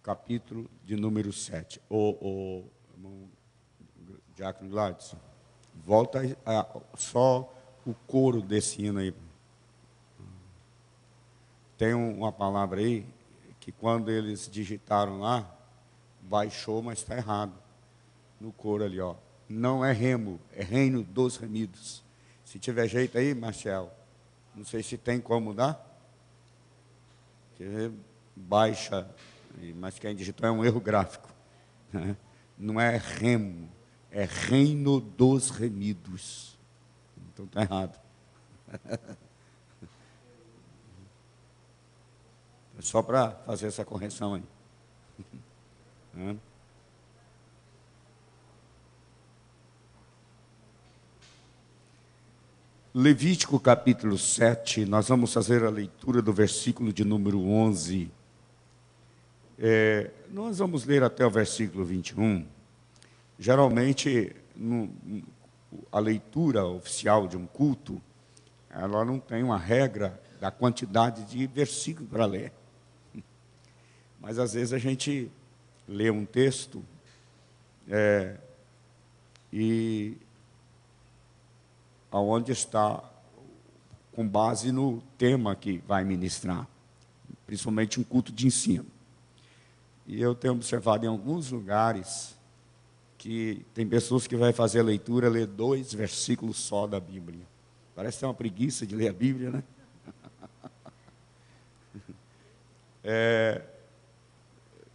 capítulo de número 7. O irmão Diácono Gladys, volta só o coro desse hino aí. Tem uma palavra aí, que quando eles digitaram lá, baixou, mas está errado. No coro ali, ó. Não é remo, é reino dos remidos. Se tiver jeito aí, Marcel, não sei se tem como mudar. Baixa, mas quem digitou é um erro gráfico. Não é remo, é reino dos remidos. Então está errado. É só para fazer essa correção aí. Levítico capítulo 7, nós vamos fazer a leitura do versículo de número 11. Nós vamos ler até o versículo 21. Geralmente, a leitura oficial de um culto, ela não tem uma regra da quantidade de versículos para ler. Mas, às vezes, a gente lê um texto e aonde está com base no tema que vai ministrar, principalmente um culto de ensino. E eu tenho observado em alguns lugares que tem pessoas que vai fazer a leitura, ler 2 versículos só da Bíblia. Parece ter uma preguiça de ler a Bíblia, né?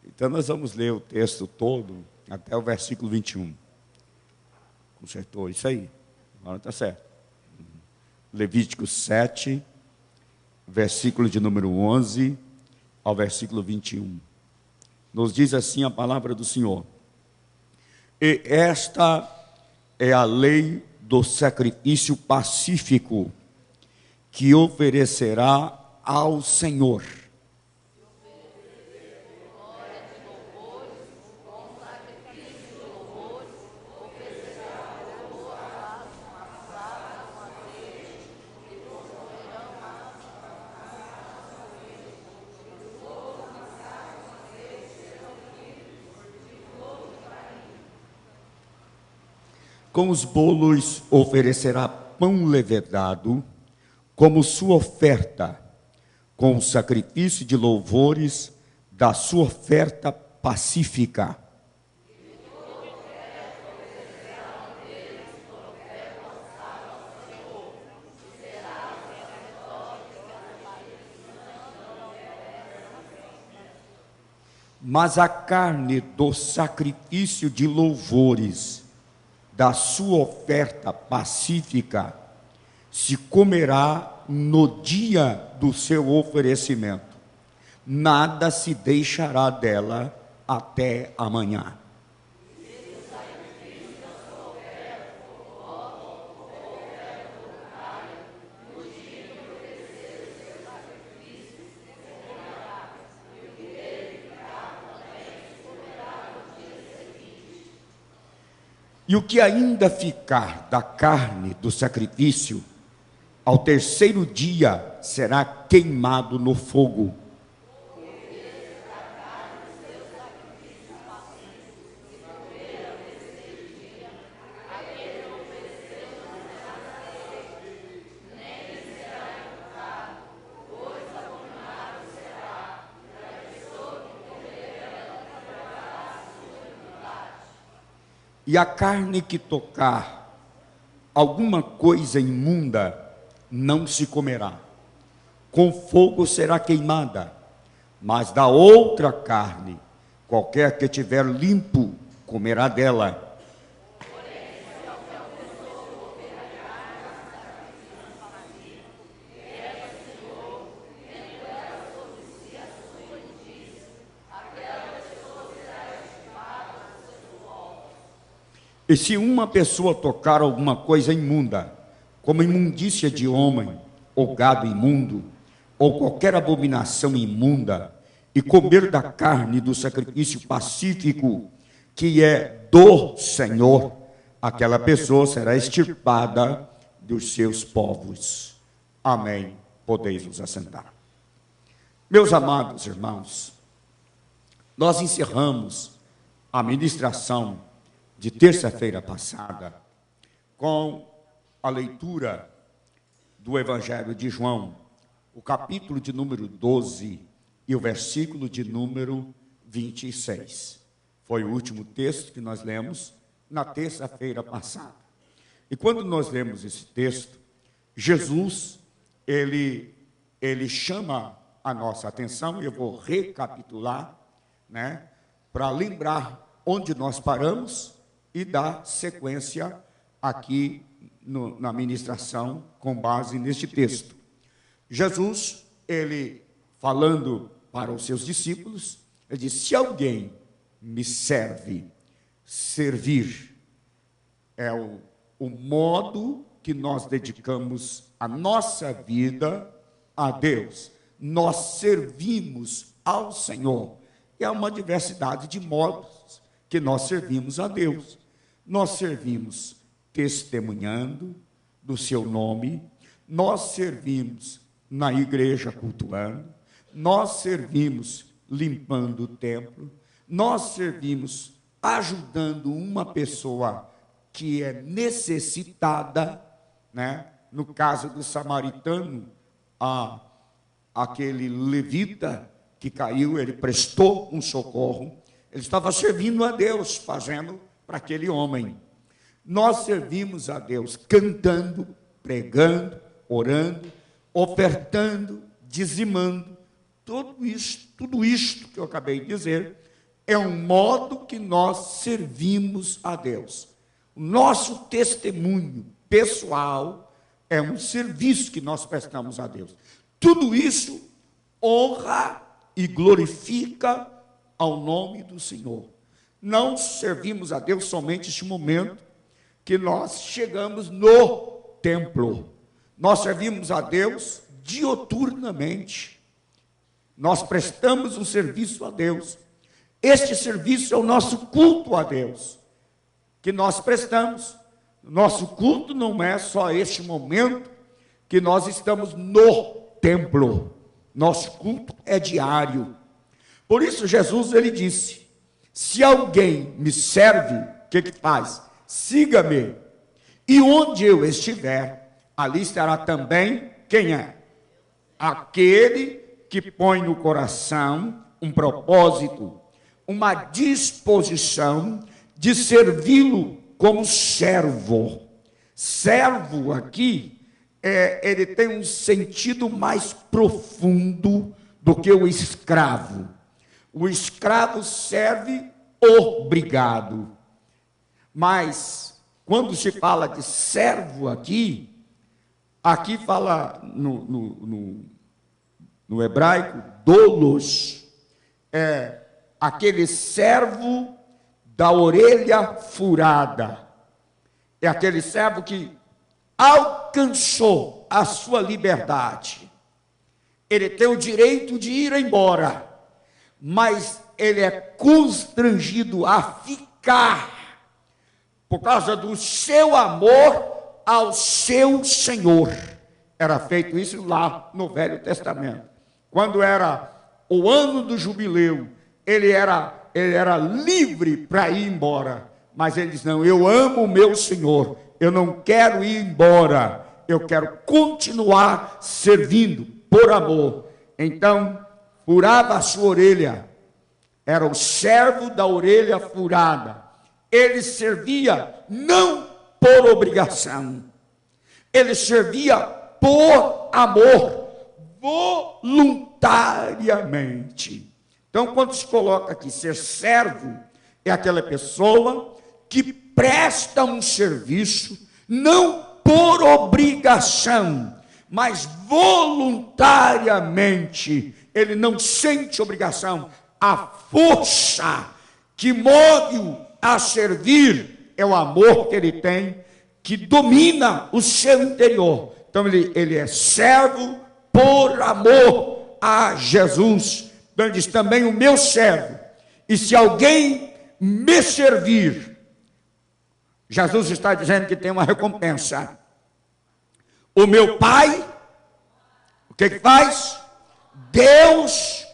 Então, nós vamos ler o texto todo até o versículo 21. Consertou isso aí? Agora está certo. Levítico 7, versículo de número 11 ao versículo 21. Nos diz assim a palavra do Senhor: e esta é a lei do sacrifício pacífico que oferecerá ao Senhor. Com os bolos oferecerá pão levedado, como sua oferta, com o sacrifício de louvores da sua oferta pacífica. Mas a carne do sacrifício de louvores da sua oferta pacífica se comerá no dia do seu oferecimento. Nada se deixará dela até amanhã. E o que ainda ficar da carne do sacrifício, ao 3º dia será queimado no fogo. E a carne que tocar alguma coisa imunda não se comerá, com fogo será queimada. Mas da outra carne, qualquer que tiver limpo, comerá dela. E se uma pessoa tocar alguma coisa imunda, como imundícia de homem, ou gado imundo, ou qualquer abominação imunda, e comer da carne do sacrifício pacífico, que é do Senhor, aquela pessoa será extirpada dos seus povos. Amém. Podeis vos assentar. Meus amados irmãos, Nós encerramos a ministração de terça-feira passada com a leitura do Evangelho de João, o capítulo de número 12 e o versículo de número 26. Foi o último texto que nós lemos na terça-feira passada. E quando nós lemos esse texto, Jesus, ele chama a nossa atenção, e eu vou recapitular, para lembrar onde nós paramos e dar sequência aqui na ministração com base neste texto. Jesus, ele falando para os seus discípulos, ele diz: se alguém me serve, servir é o modo que nós dedicamos a nossa vida a Deus. Nós servimos ao Senhor. E há uma diversidade de modos que nós servimos a Deus. Nós servimos testemunhando do seu nome, nós servimos na igreja cultuando, nós servimos limpando o templo, nós servimos ajudando uma pessoa que é necessitada, no caso do samaritano, aquele levita que caiu, ele prestou um socorro, ele estava servindo a Deus, fazendo para aquele homem. Nós servimos a Deus cantando, pregando, orando, ofertando, dizimando. Tudo isto que eu acabei de dizer é um modo que nós servimos a Deus. O nosso testemunho pessoal é um serviço que nós prestamos a Deus. Tudo isso honra e glorifica ao nome do Senhor. Não servimos a Deus somente neste momento que nós chegamos no templo. Nós servimos a Deus dioturnamente. Nós prestamos um serviço a Deus. Este serviço é o nosso culto a Deus, que nós prestamos. Nosso culto não é só este momento que nós estamos no templo. Nosso culto é diário. Por isso Jesus, ele disse: se alguém me serve, o que faz? Siga-me. E onde eu estiver, ali estará também, quem é? Aquele que põe no coração um propósito, uma disposição de servi-lo como servo. Servo aqui, ele tem um sentido mais profundo do que o escravo. O escravo serve obrigado. Mas, quando se fala de servo aqui fala no hebraico, doulos, é aquele servo da orelha furada. É aquele servo que alcançou a sua liberdade. Ele tem o direito de ir embora, mas ele é constrangido a ficar por causa do seu amor ao seu Senhor. Era feito isso lá no Velho Testamento. Quando era o ano do jubileu, ele era livre para ir embora, mas ele diz: não, eu amo o meu Senhor, eu não quero ir embora, eu quero continuar servindo por amor. Então, furava a sua orelha, era o servo da orelha furada. Ele servia não por obrigação, ele servia por amor, voluntariamente. Então, quando se coloca aqui ser servo, é aquela pessoa que presta um serviço, não por obrigação, mas voluntariamente. Ele não sente obrigação. A força que move-o a servir é o amor que ele tem, que domina o seu interior. Então, ele é servo por amor a Jesus. Então, ele diz também: o meu servo. E se alguém me servir, Jesus está dizendo que tem uma recompensa. O meu Pai, o que faz? Deus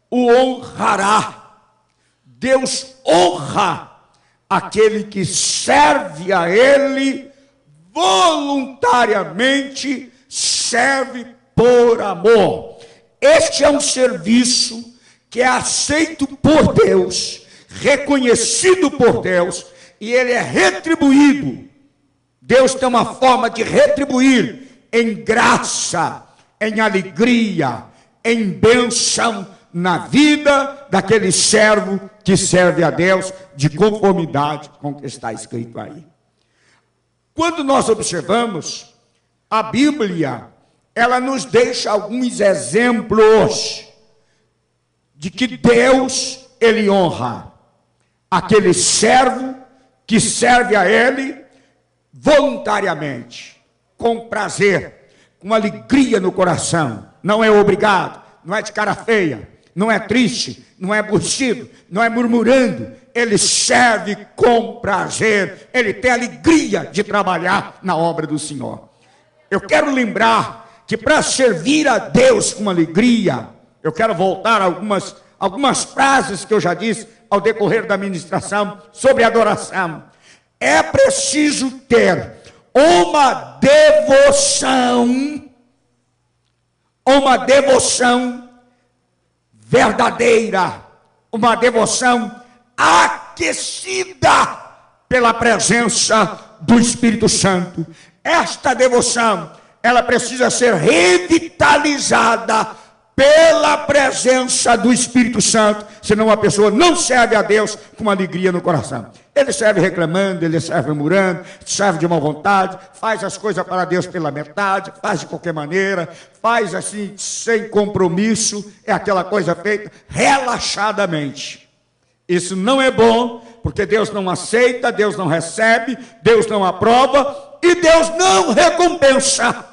o honrará. Deus honra aquele que serve a Ele voluntariamente, serve por amor. Este é um serviço que é aceito por Deus, reconhecido por Deus, e ele é retribuído. Deus tem uma forma de retribuir em graça, em alegria, em bênção na vida daquele servo que serve a Deus de conformidade com o que está escrito aí. Quando nós observamos a Bíblia, ela nos deixa alguns exemplos de que Deus, ele honra aquele servo que serve a ele voluntariamente, com prazer, com alegria no coração. Não é obrigado, não é de cara feia, não é triste, não é aborrecido, não é murmurando. Ele serve com prazer, ele tem alegria de trabalhar na obra do Senhor. Eu quero lembrar que para servir a Deus com alegria, eu quero voltar a algumas frases que eu já disse ao decorrer da ministração sobre adoração. É preciso ter uma devoção verdadeira, uma devoção aquecida pela presença do Espírito Santo. Esta devoção, ela precisa ser revitalizada pela presença do Espírito Santo, senão a pessoa não serve a Deus com alegria no coração. Ele serve reclamando, ele serve murmurando, serve de má vontade, faz as coisas para Deus pela metade, faz de qualquer maneira, faz assim, sem compromisso, é aquela coisa feita relaxadamente. Isso não é bom, porque Deus não aceita, Deus não recebe, Deus não aprova e Deus não recompensa.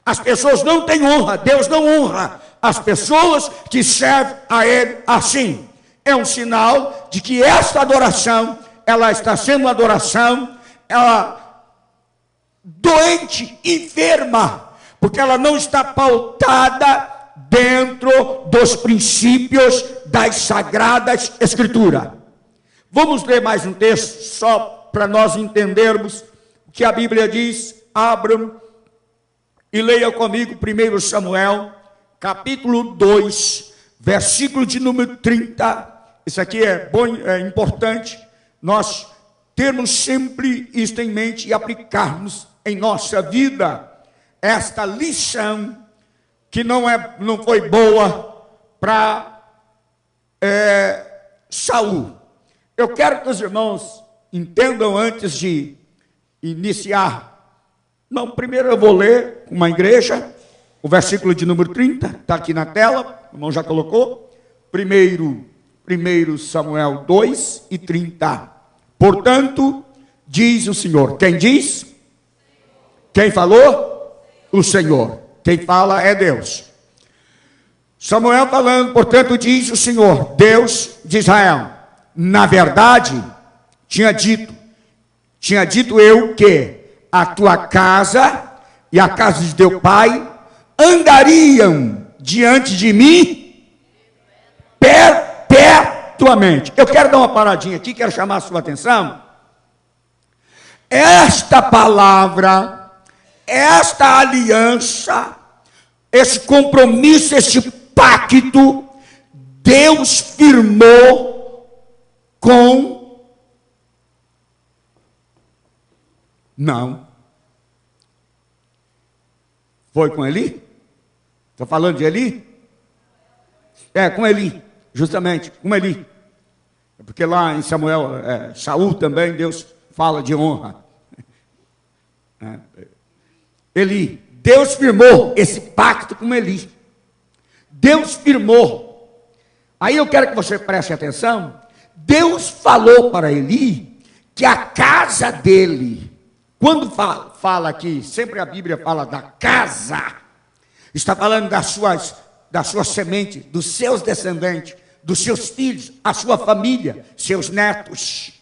As pessoas não têm honra, Deus não honra as pessoas que servem a Ele assim. É um sinal de que esta adoração, ela está sendo uma adoração, ela doente, enferma, porque ela não está pautada dentro dos princípios das Sagradas Escrituras. Vamos ler mais um texto, só para nós entendermos o que a Bíblia diz. Abram e leia comigo 1 Samuel, capítulo 2, versículo de número 30. Isso aqui é bom, é importante nós termos sempre isto em mente e aplicarmos em nossa vida esta lição que não foi boa para Saul. Eu quero que os irmãos entendam antes de iniciar. Não, primeiro eu vou ler com uma igreja o versículo de número 30, está aqui na tela, o irmão já colocou. 1 Samuel 2 e 30. Portanto, diz o Senhor. Quem diz? Quem falou? O Senhor. Quem fala é Deus. Samuel falando, portanto, diz o Senhor, Deus de Israel. Na verdade, tinha dito eu que a tua casa e a casa de teu pai andariam diante de mim perpetuamente. Eu quero dar uma paradinha aqui, quero chamar a sua atenção. Esta palavra, esta aliança, esse compromisso, esse pacto, Deus firmou com... Não. Foi com Eli? Estou falando de Eli? É, com Eli, justamente, com Eli. Porque lá em Samuel, Saul também, Deus fala de honra. Eli, Deus firmou esse pacto com Eli. Deus firmou. Aí eu quero que você preste atenção. Deus falou para Eli que a casa dele, quando fala aqui, sempre a Bíblia fala da casa, está falando da sua semente, dos seus descendentes, dos seus filhos, a sua família, seus netos.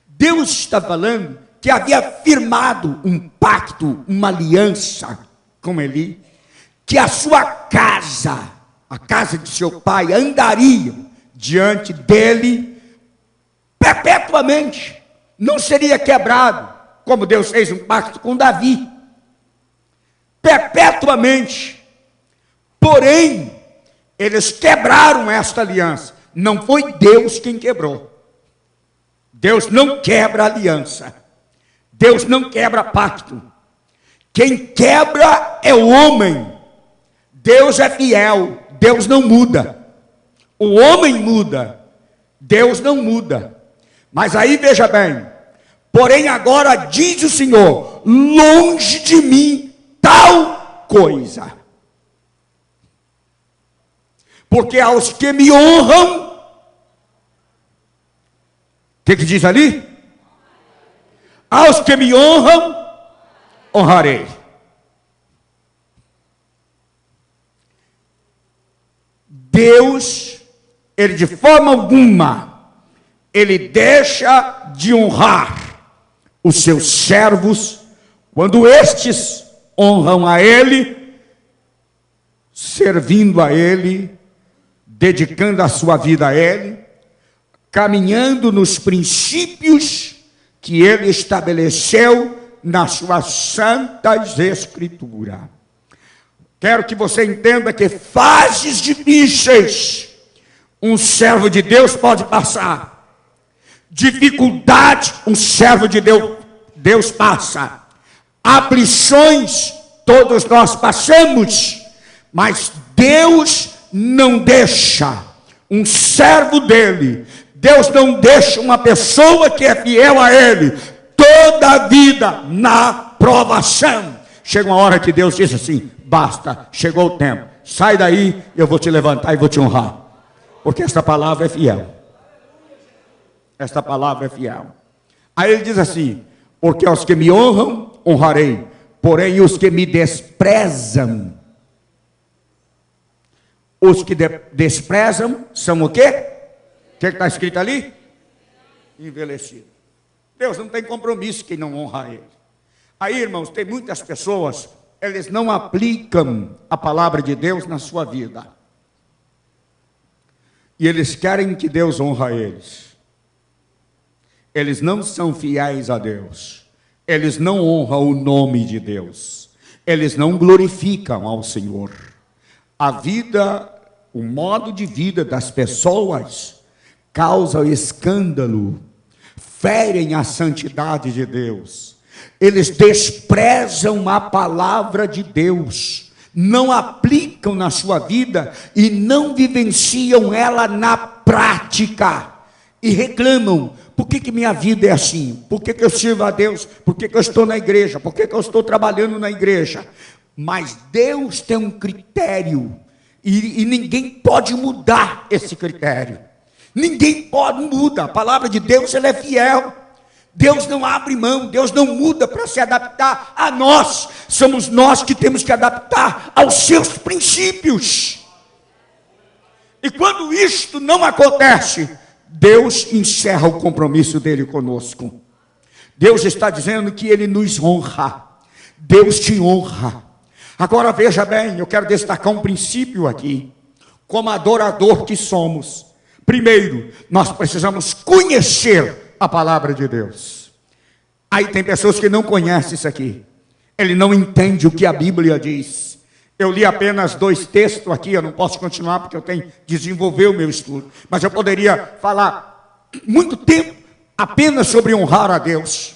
Deus está falando que havia firmado um pacto, uma aliança com Eli, que a sua casa, a casa de seu pai, andaria diante dele perpetuamente. Não seria quebrado, como Deus fez um pacto com Davi, perpetuamente. Porém, eles quebraram esta aliança. Não foi Deus quem quebrou. Deus não quebra aliança. Deus não quebra pacto. Quem quebra é o homem. Deus é fiel. Deus não muda. O homem muda. Deus não muda. Mas aí veja bem. Porém agora diz o Senhor: longe de mim tal coisa. Porque aos que me honram, o que diz ali? Aos que me honram, honrarei. Deus, ele de forma alguma, ele deixa de honrar os seus servos, quando estes honram a ele, servindo a ele, dedicando a sua vida a ele, caminhando nos princípios que ele estabeleceu nas suas santas escrituras. Quero que você entenda que fases difíceis um servo de Deus pode passar. Dificuldade um servo de Deus passa. Aflições todos nós passamos, mas Deus não deixa um servo dele, Deus não deixa uma pessoa que é fiel a ele, toda a vida na provação. Chega uma hora que Deus diz assim: basta, chegou o tempo, sai daí, eu vou te levantar e vou te honrar, porque esta palavra é fiel. Esta palavra é fiel. Aí ele diz assim: porque aos que me honram, honrarei, porém os que me desprezam, os que desprezam são o quê? O que está escrito ali? Envelhecido. Deus não tem compromisso quem não honra ele. Aí, irmãos, tem muitas pessoas, eles não aplicam a palavra de Deus na sua vida. E eles querem que Deus honra eles. Eles não são fiéis a Deus. Eles não honram o nome de Deus. Eles não glorificam ao Senhor. A vida, o modo de vida das pessoas causa escândalo, ferem a santidade de Deus. Eles desprezam a palavra de Deus, não aplicam na sua vida e não vivenciam ela na prática. E reclamam: por que minha vida é assim? Por que eu sirvo a Deus? Por que eu estou na igreja? Por que eu estou trabalhando na igreja? Mas Deus tem um critério, e ninguém pode mudar esse critério. Ninguém pode mudar. A palavra de Deus, ela é fiel. Deus não abre mão, Deus não muda para se adaptar a nós. Somos nós que temos que adaptar aos seus princípios. E quando isto não acontece, Deus encerra o compromisso dele conosco. Deus está dizendo que ele nos honra. Deus te honra. Agora veja bem, eu quero destacar um princípio aqui. Como adorador que somos, primeiro, nós precisamos conhecer a palavra de Deus. Aí tem pessoas que não conhecem isso aqui. Ele não entende o que a Bíblia diz. Eu li apenas 2 textos aqui, eu não posso continuar porque eu tenho que desenvolver o meu estudo. Mas eu poderia falar muito tempo apenas sobre honrar a Deus.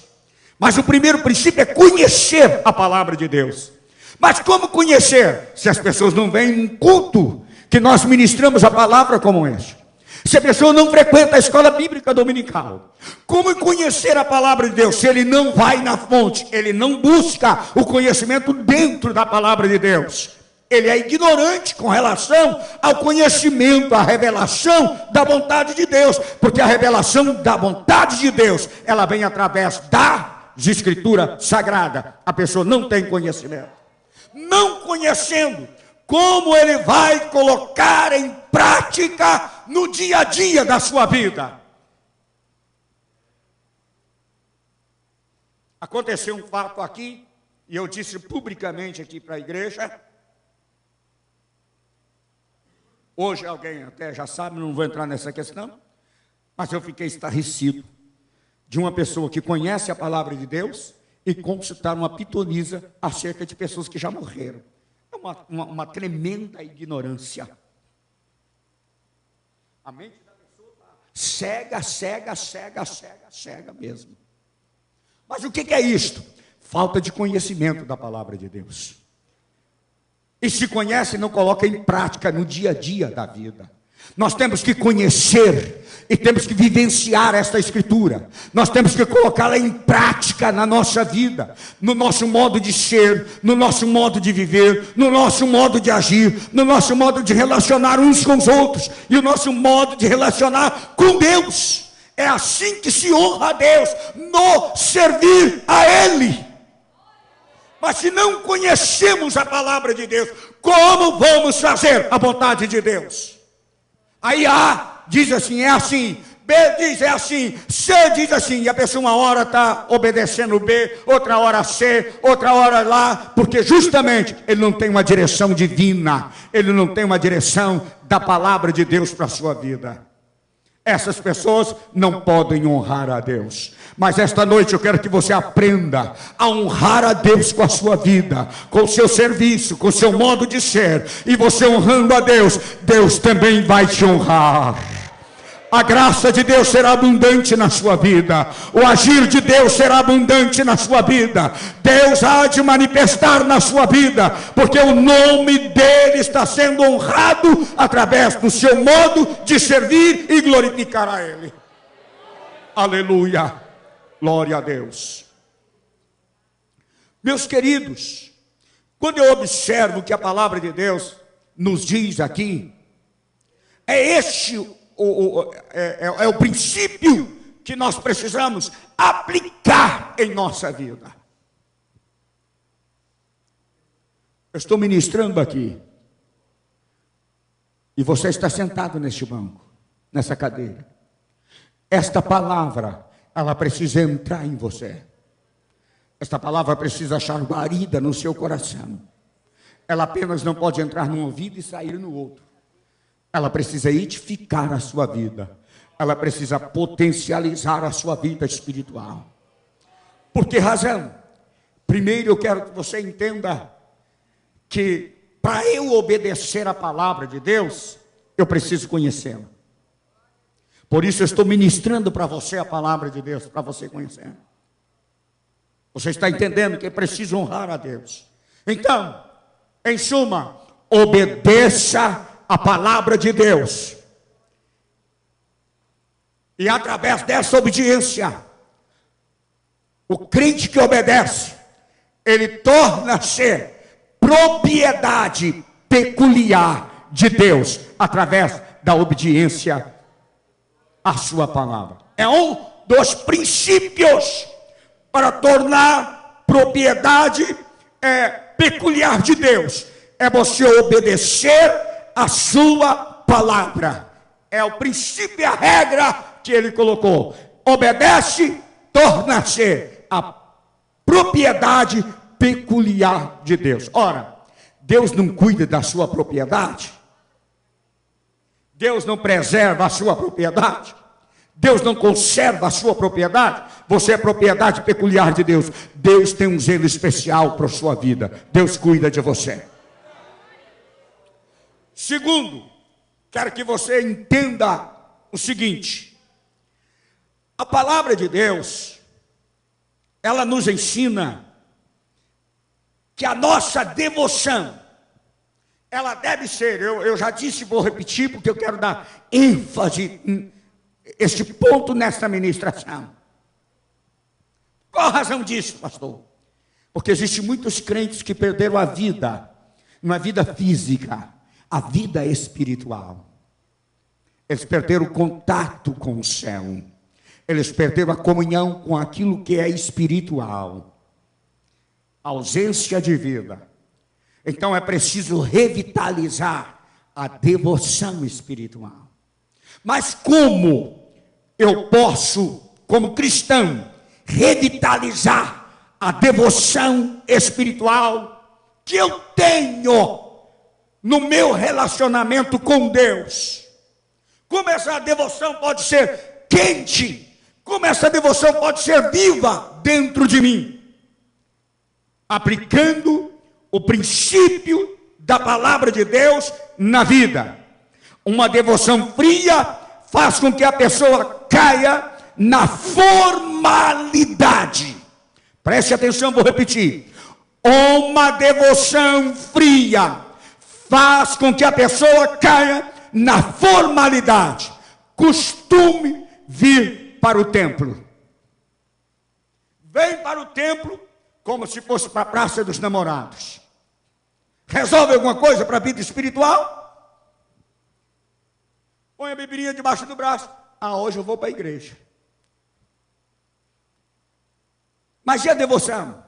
Mas o primeiro princípio é conhecer a palavra de Deus. Mas como conhecer? Se as pessoas não vêm em um culto que nós ministramos a palavra como esse. Se a pessoa não frequenta a escola bíblica dominical, como conhecer a palavra de Deus? Se ele não vai na fonte, ele não busca o conhecimento dentro da palavra de Deus, ele é ignorante com relação ao conhecimento, à revelação da vontade de Deus, porque a revelação da vontade de Deus, ela vem através das escrituras sagradas. A pessoa não tem conhecimento. Não conhecendo, como ele vai colocar em prática no dia a dia da sua vida? Aconteceu um fato aqui, e eu disse publicamente aqui para a igreja. Hoje alguém até já sabe, não vou entrar nessa questão, mas eu fiquei estarrecido de uma pessoa que conhece a palavra de Deus e consultar uma pitonisa acerca de pessoas que já morreram. É uma tremenda ignorância. A mente da pessoa está cega mesmo. Mas o que é isto? Falta de conhecimento da palavra de Deus. E se conhece, não coloca em prática no dia a dia da vida. Nós temos que conhecer e temos que vivenciar esta escritura. Nós temos que colocá-la em prática na nossa vida, no nosso modo de ser, no nosso modo de viver, no nosso modo de agir, no nosso modo de relacionar uns com os outros e o nosso modo de relacionar com Deus. É assim que se honra a Deus, no servir a Ele. Mas se não conhecemos a palavra de Deus, como vamos fazer a vontade de Deus? Aí A diz assim, é assim. B diz, é assim. C diz assim. E a pessoa uma hora está obedecendo B, outra hora C, outra hora lá. Porque justamente ele não tem uma direção divina. Ele não tem uma direção da palavra de Deus para a sua vida. Essas pessoas não podem honrar a Deus. Mas esta noite eu quero que você aprenda a honrar a Deus com a sua vida, com o seu serviço, com o seu modo de ser. E você honrando a Deus, Deus também vai te honrar. A graça de Deus será abundante na sua vida. O agir de Deus será abundante na sua vida. Deus há de manifestar na sua vida, porque o nome dele está sendo honrado através do seu modo de servir e glorificar a Ele. Aleluia. Glória a Deus. Meus queridos, quando eu observo que a palavra de Deus nos diz aqui, é este o princípio que nós precisamos aplicar em nossa vida. Eu estou ministrando aqui, e você está sentado neste banco, nessa cadeira. Esta palavra, ela precisa entrar em você. Esta palavra precisa achar guarida no seu coração. Ela apenas não pode entrar num ouvido e sair no outro. Ela precisa edificar a sua vida. Ela precisa potencializar a sua vida espiritual. Por que razão? Primeiro eu quero que você entenda que para eu obedecer a palavra de Deus, eu preciso conhecê-la. Por isso eu estou ministrando para você a palavra de Deus, para você conhecer. Você está entendendo que é preciso honrar a Deus. Então, em suma, obedeça a palavra de Deus. E através dessa obediência, o crente que obedece, ele torna-se propriedade peculiar de Deus, através da obediência à sua palavra. É um dos princípios para tornar propriedade peculiar de Deus. É você obedecer a sua palavra. É o princípio e a regra que ele colocou. Obedece, torna-se a propriedade peculiar de Deus. Ora, Deus não cuida da sua propriedade? Deus não preserva a sua propriedade? Deus não conserva a sua propriedade? Você é propriedade peculiar de Deus. Deus tem um zelo especial para a sua vida. Deus cuida de você. Segundo, quero que você entenda o seguinte: a palavra de Deus, ela nos ensina que a nossa devoção, ela deve ser, eu já disse e vou repetir, porque eu quero dar ênfase este ponto nesta ministração. Qual a razão disso, pastor? Porque existem muitos crentes que perderam a vida, não é vida física, a vida espiritual. Eles perderam o contato com o céu. Eles perderam a comunhão com aquilo que é espiritual. Ausência de vida. Então é preciso revitalizar a devoção espiritual. Mas como eu posso, como cristão, revitalizar a devoção espiritual que eu tenho no meu relacionamento com Deus. Como essa devoção pode ser quente, como essa devoção pode ser viva dentro de mim, aplicando o princípio da palavra de Deus na vida. Uma devoção fria faz com que a pessoa caia na formalidade. Preste atenção, vou repetir. Uma devoção fria faz com que a pessoa caia na formalidade. Costume vir para o templo. Vem para o templo como se fosse para a Praça dos Namorados. Resolve alguma coisa para a vida espiritual? Põe a Bíblia debaixo do braço. Hoje eu vou para a igreja. Mas e a devoção?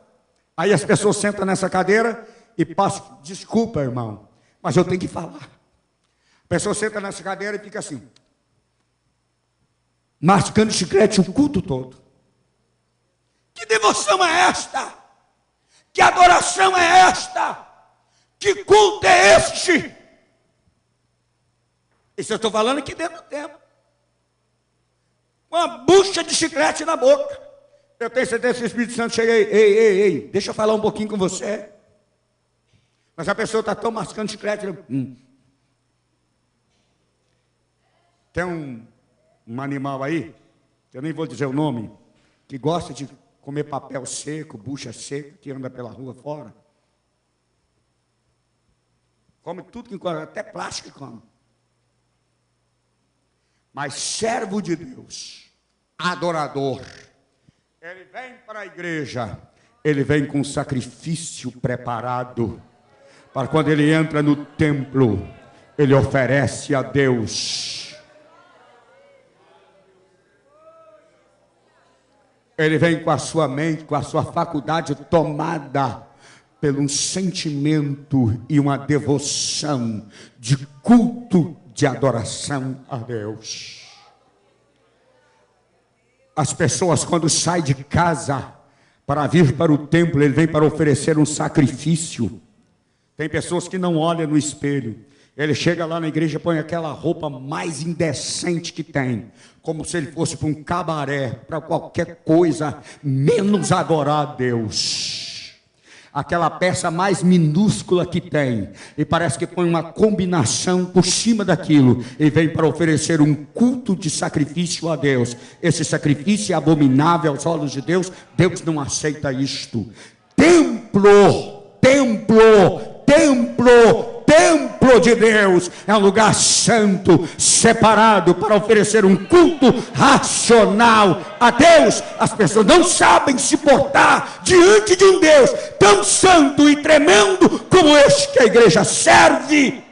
Aí as pessoas sentam nessa cadeira e passam, desculpa, irmão, mas eu tenho que falar. A pessoa senta nessa cadeira e fica assim, mascando chiclete o culto todo. Que devoção é esta? Que adoração é esta? Que culto é este? Isso eu estou falando aqui dentro do templo. Uma bucha de chiclete na boca. Eu tenho certeza que o Espírito Santo chega aí, ei, deixa eu falar um pouquinho com você. Mas a pessoa está tão mascando chiclete. Tem um animal aí, eu nem vou dizer o nome, que gosta de comer papel seco, bucha seca, que anda pela rua fora. Come tudo que encontra, até plástico come. Mas servo de Deus, adorador, ele vem para a igreja, ele vem com sacrifício preparado, para quando ele entra no templo, ele oferece a Deus. Ele vem com a sua mente, com a sua faculdade tomada pelo um sentimento e uma devoção de culto, de adoração a Deus. As pessoas, quando saem de casa para vir para o templo, ele vem para oferecer um sacrifício. Tem pessoas que não olham no espelho. Ele chega lá na igreja, põe aquela roupa mais indecente que tem, como se ele fosse para um cabaré, para qualquer coisa, menos adorar a Deus. Aquela peça mais minúscula que tem, e parece que põe uma combinação por cima daquilo, e vem para oferecer um culto de sacrifício a Deus. Esse sacrifício é abominável aos olhos de Deus. Deus não aceita isto. Templo de Deus é um lugar santo, separado para oferecer um culto racional a Deus. As pessoas não sabem se portar diante de um Deus tão santo e tremendo como este que a igreja serve.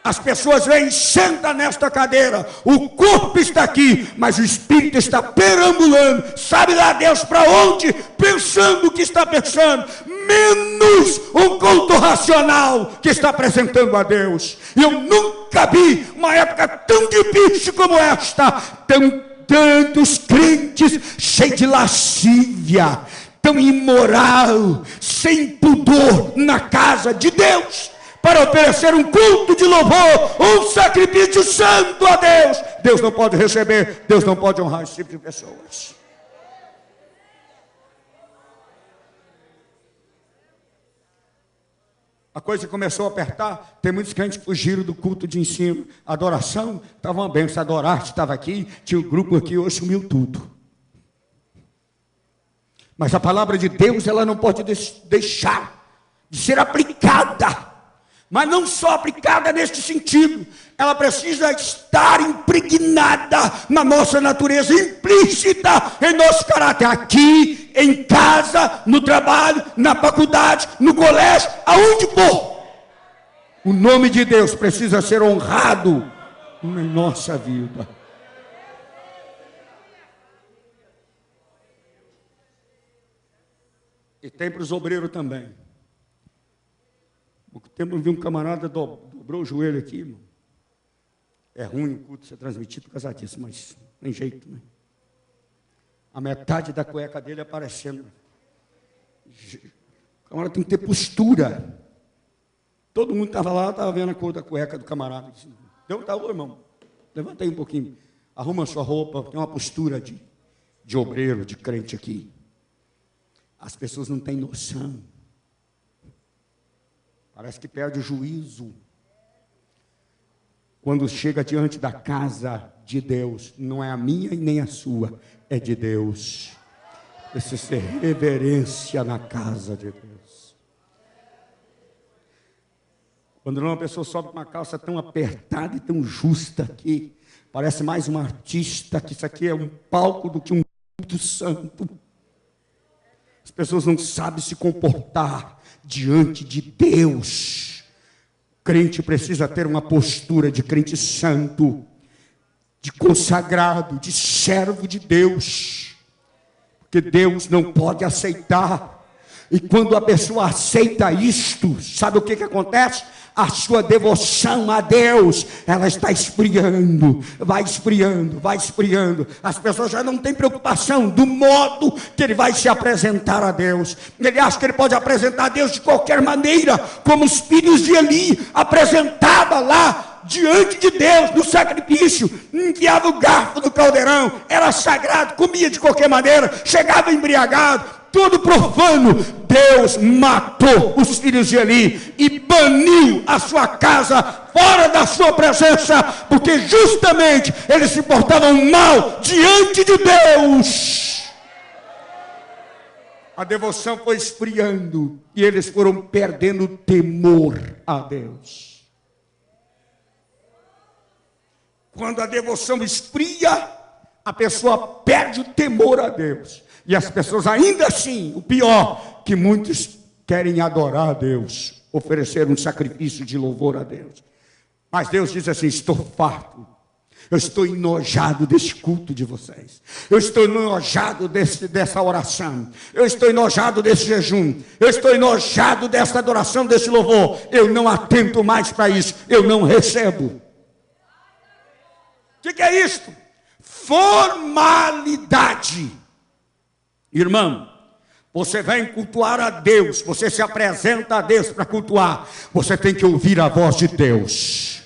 As pessoas vêm e sentam nesta cadeira, o corpo está aqui, mas o espírito está perambulando, sabe lá Deus para onde, pensando o que está pensando, menos um culto racional que está apresentando a Deus. E eu nunca vi uma época tão difícil como esta, tantos crentes cheios de lascívia, tão imoral, sem pudor na casa de Deus, para oferecer um culto de louvor, um sacrifício santo a Deus. Deus não pode receber, Deus não pode honrar esse tipo de pessoas. A coisa começou a apertar, tem muitos crentes que fugiram do culto de ensino. A adoração estava uma bênção, adorar, estava aqui, tinha um grupo aqui, hoje sumiu tudo. Mas a palavra de Deus, ela não pode deixar de ser aplicada. Mas não só aplicada neste sentido, ela precisa estar impregnada na nossa natureza, implícita em nosso caráter, aqui, em casa, no trabalho, na faculdade, no colégio, aonde for. O nome de Deus precisa ser honrado na nossa vida. E tem para os obreiros também. Pouco tempo eu vi um camarada dobrou o joelho aqui, irmão. É ruim o culto ser transmitido por causa disso, mas tem jeito, né? A metade da cueca dele aparecendo. O camarada tem que ter postura. Todo mundo estava lá, estava vendo a cor da cueca do camarada. Deu, tá, ô irmão, levanta aí um pouquinho. Arruma a sua roupa, tem uma postura de obreiro, de crente aqui. As pessoas não têm noção. Parece que perde o juízo. Quando chega diante da casa de Deus, não é a minha e nem a sua, é de Deus. Precisa ter reverência na casa de Deus. Quando uma pessoa sobe com uma calça tão apertada e tão justa aqui, parece mais um artista, que isso aqui é um palco do que um culto santo. As pessoas não sabem se comportar diante de Deus. O crente precisa ter uma postura de crente santo, de consagrado, de servo de Deus. Porque Deus não pode aceitar. E quando a pessoa aceita isto, sabe o que acontece? A sua devoção a Deus, ela está esfriando, vai esfriando, vai esfriando. As pessoas já não têm preocupação do modo que ele vai se apresentar a Deus. Ele acha que ele pode apresentar a Deus de qualquer maneira, como os filhos de Eli apresentava lá diante de Deus no sacrifício. Enfiava o garfo no caldeirão, era sagrado, comia de qualquer maneira, chegava embriagado, tudo profano. Deus matou os filhos de Eli e baniu a sua casa fora da sua presença, porque justamente eles se portavam mal diante de Deus. A devoção foi esfriando e eles foram perdendo temor a Deus. Quando a devoção esfria, a pessoa perde o temor a Deus. E as pessoas ainda assim, o pior, que muitos querem adorar a Deus, oferecer um sacrifício de louvor a Deus. Mas Deus diz assim: estou farto, eu estou enojado desse culto de vocês, eu estou enojado dessa oração, eu estou enojado desse jejum, eu estou enojado dessa adoração, desse louvor. Eu não atento mais para isso, eu não recebo. O que é isto? Formalidade. Irmão, você vem cultuar a Deus, você se apresenta a Deus para cultuar, você tem que ouvir a voz de Deus,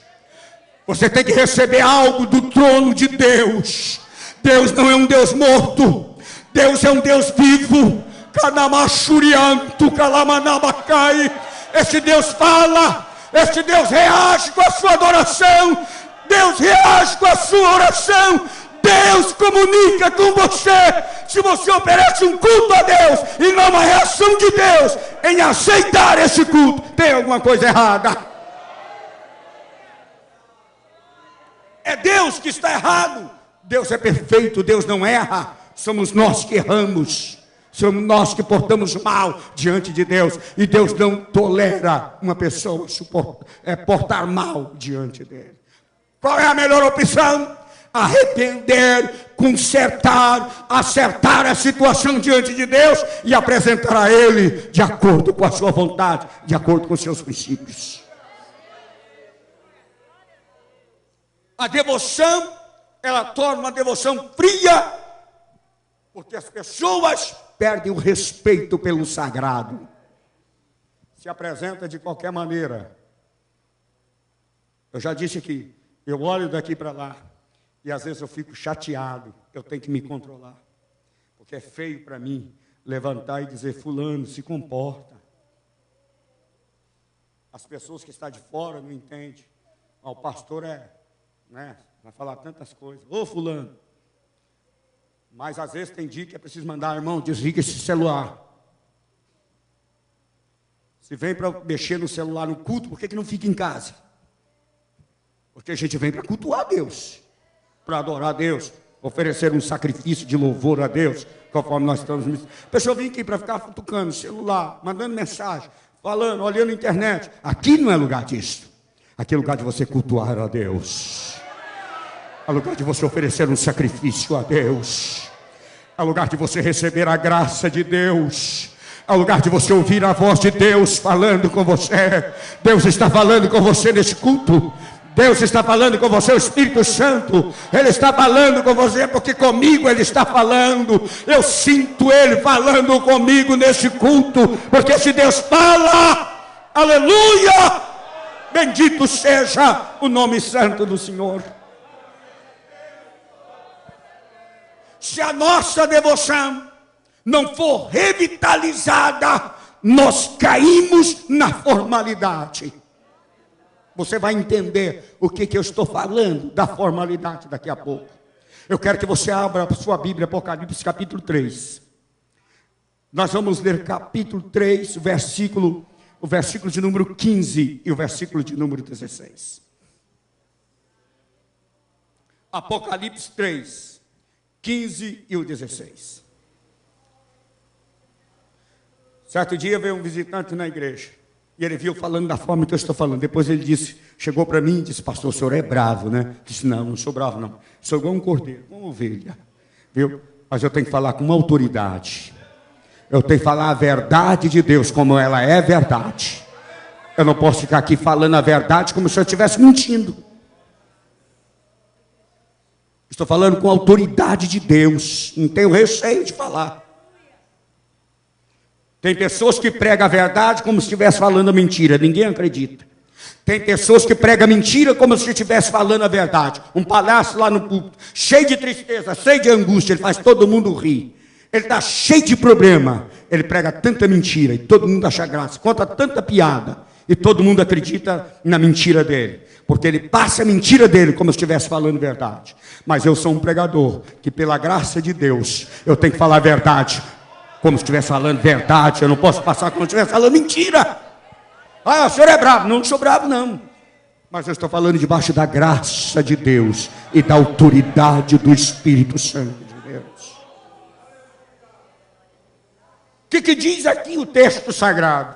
você tem que receber algo do trono de Deus. Deus não é um Deus morto, Deus é um Deus vivo. Canamachurianto, calamanabacai. Esse Deus fala, esse Deus reage com a sua adoração, Deus reage com a sua oração. Deus comunica com você. Se você oferece um culto a Deus e não uma reação de Deus em aceitar esse culto, tem alguma coisa errada. É Deus que está errado. Deus é perfeito, Deus não erra. Somos nós que erramos, somos nós que portamos mal diante de Deus. E Deus não tolera uma pessoa portar mal diante dele. Qual é a melhor opção? Arrepender, consertar, acertar a situação diante de Deus e apresentar a Ele de acordo com a sua vontade, de acordo com os seus princípios. A devoção, ela torna uma devoção fria, porque as pessoas perdem o respeito pelo sagrado. Se apresenta de qualquer maneira. Eu já disse aqui, eu olho daqui para lá, e às vezes eu fico chateado, eu tenho que me controlar. Porque é feio para mim levantar e dizer: fulano, se comporta. As pessoas que estão de fora não entendem. O pastor vai falar tantas coisas. Ô fulano. Mas às vezes tem dia que é preciso mandar: irmão, desliga esse celular. Se vem para mexer no celular no culto, por que não fica em casa? Porque a gente vem para cultuar a Deus, para adorar a Deus, oferecer um sacrifício de louvor a Deus, conforme nós estamos. A pessoa vem aqui para ficar futucando celular, mandando mensagem, falando, olhando na internet. Aqui não é lugar disso. Aqui é lugar de você cultuar a Deus. É lugar de você oferecer um sacrifício a Deus. É lugar de você receber a graça de Deus. É lugar de você ouvir a voz de Deus falando com você. Deus está falando com você nesse culto. Deus está falando com você, o Espírito Santo. Ele está falando com você porque comigo Ele está falando. Eu sinto Ele falando comigo nesse culto. Porque se Deus fala, aleluia, Bendito seja o nome santo do Senhor. Se a nossa devoção não for revitalizada, nós caímos na formalidade. Você vai entender o que eu estou falando da formalidade daqui a pouco. Eu quero que você abra a sua Bíblia, Apocalipse capítulo 3. Nós vamos ler capítulo 3, o versículo de número 15 e o versículo de número 16. Apocalipse 3, 15 e o 16. Certo dia veio um visitante na igreja. E ele viu falando da forma que eu estou falando. Depois ele disse, chegou para mim e disse: pastor, o senhor é bravo, né? Disse: não sou bravo não. Sou igual um cordeiro, uma ovelha. Viu? Mas eu tenho que falar com uma autoridade. Eu tenho que falar a verdade de Deus como ela é verdade. Eu não posso ficar aqui falando a verdade como se eu estivesse mentindo. Estou falando com a autoridade de Deus. Não tenho receio de falar. Tem pessoas que pregam a verdade como se estivesse falando a mentira. Ninguém acredita. Tem pessoas que pregam a mentira como se estivesse falando a verdade. Um palhaço lá no púlpito, cheio de tristeza, cheio de angústia, ele faz todo mundo rir. Ele está cheio de problema. Ele prega tanta mentira e todo mundo acha graça. Conta tanta piada e todo mundo acredita na mentira dele. Porque ele passa a mentira dele como se estivesse falando verdade. Mas eu sou um pregador que, pela graça de Deus, eu tenho que falar a verdade como se estivesse falando verdade. Eu não posso passar como se estivesse falando mentira. Ah, o senhor é bravo. Não sou bravo, não. Mas eu estou falando debaixo da graça de Deus e da autoridade do Espírito Santo de Deus. O que diz aqui o texto sagrado?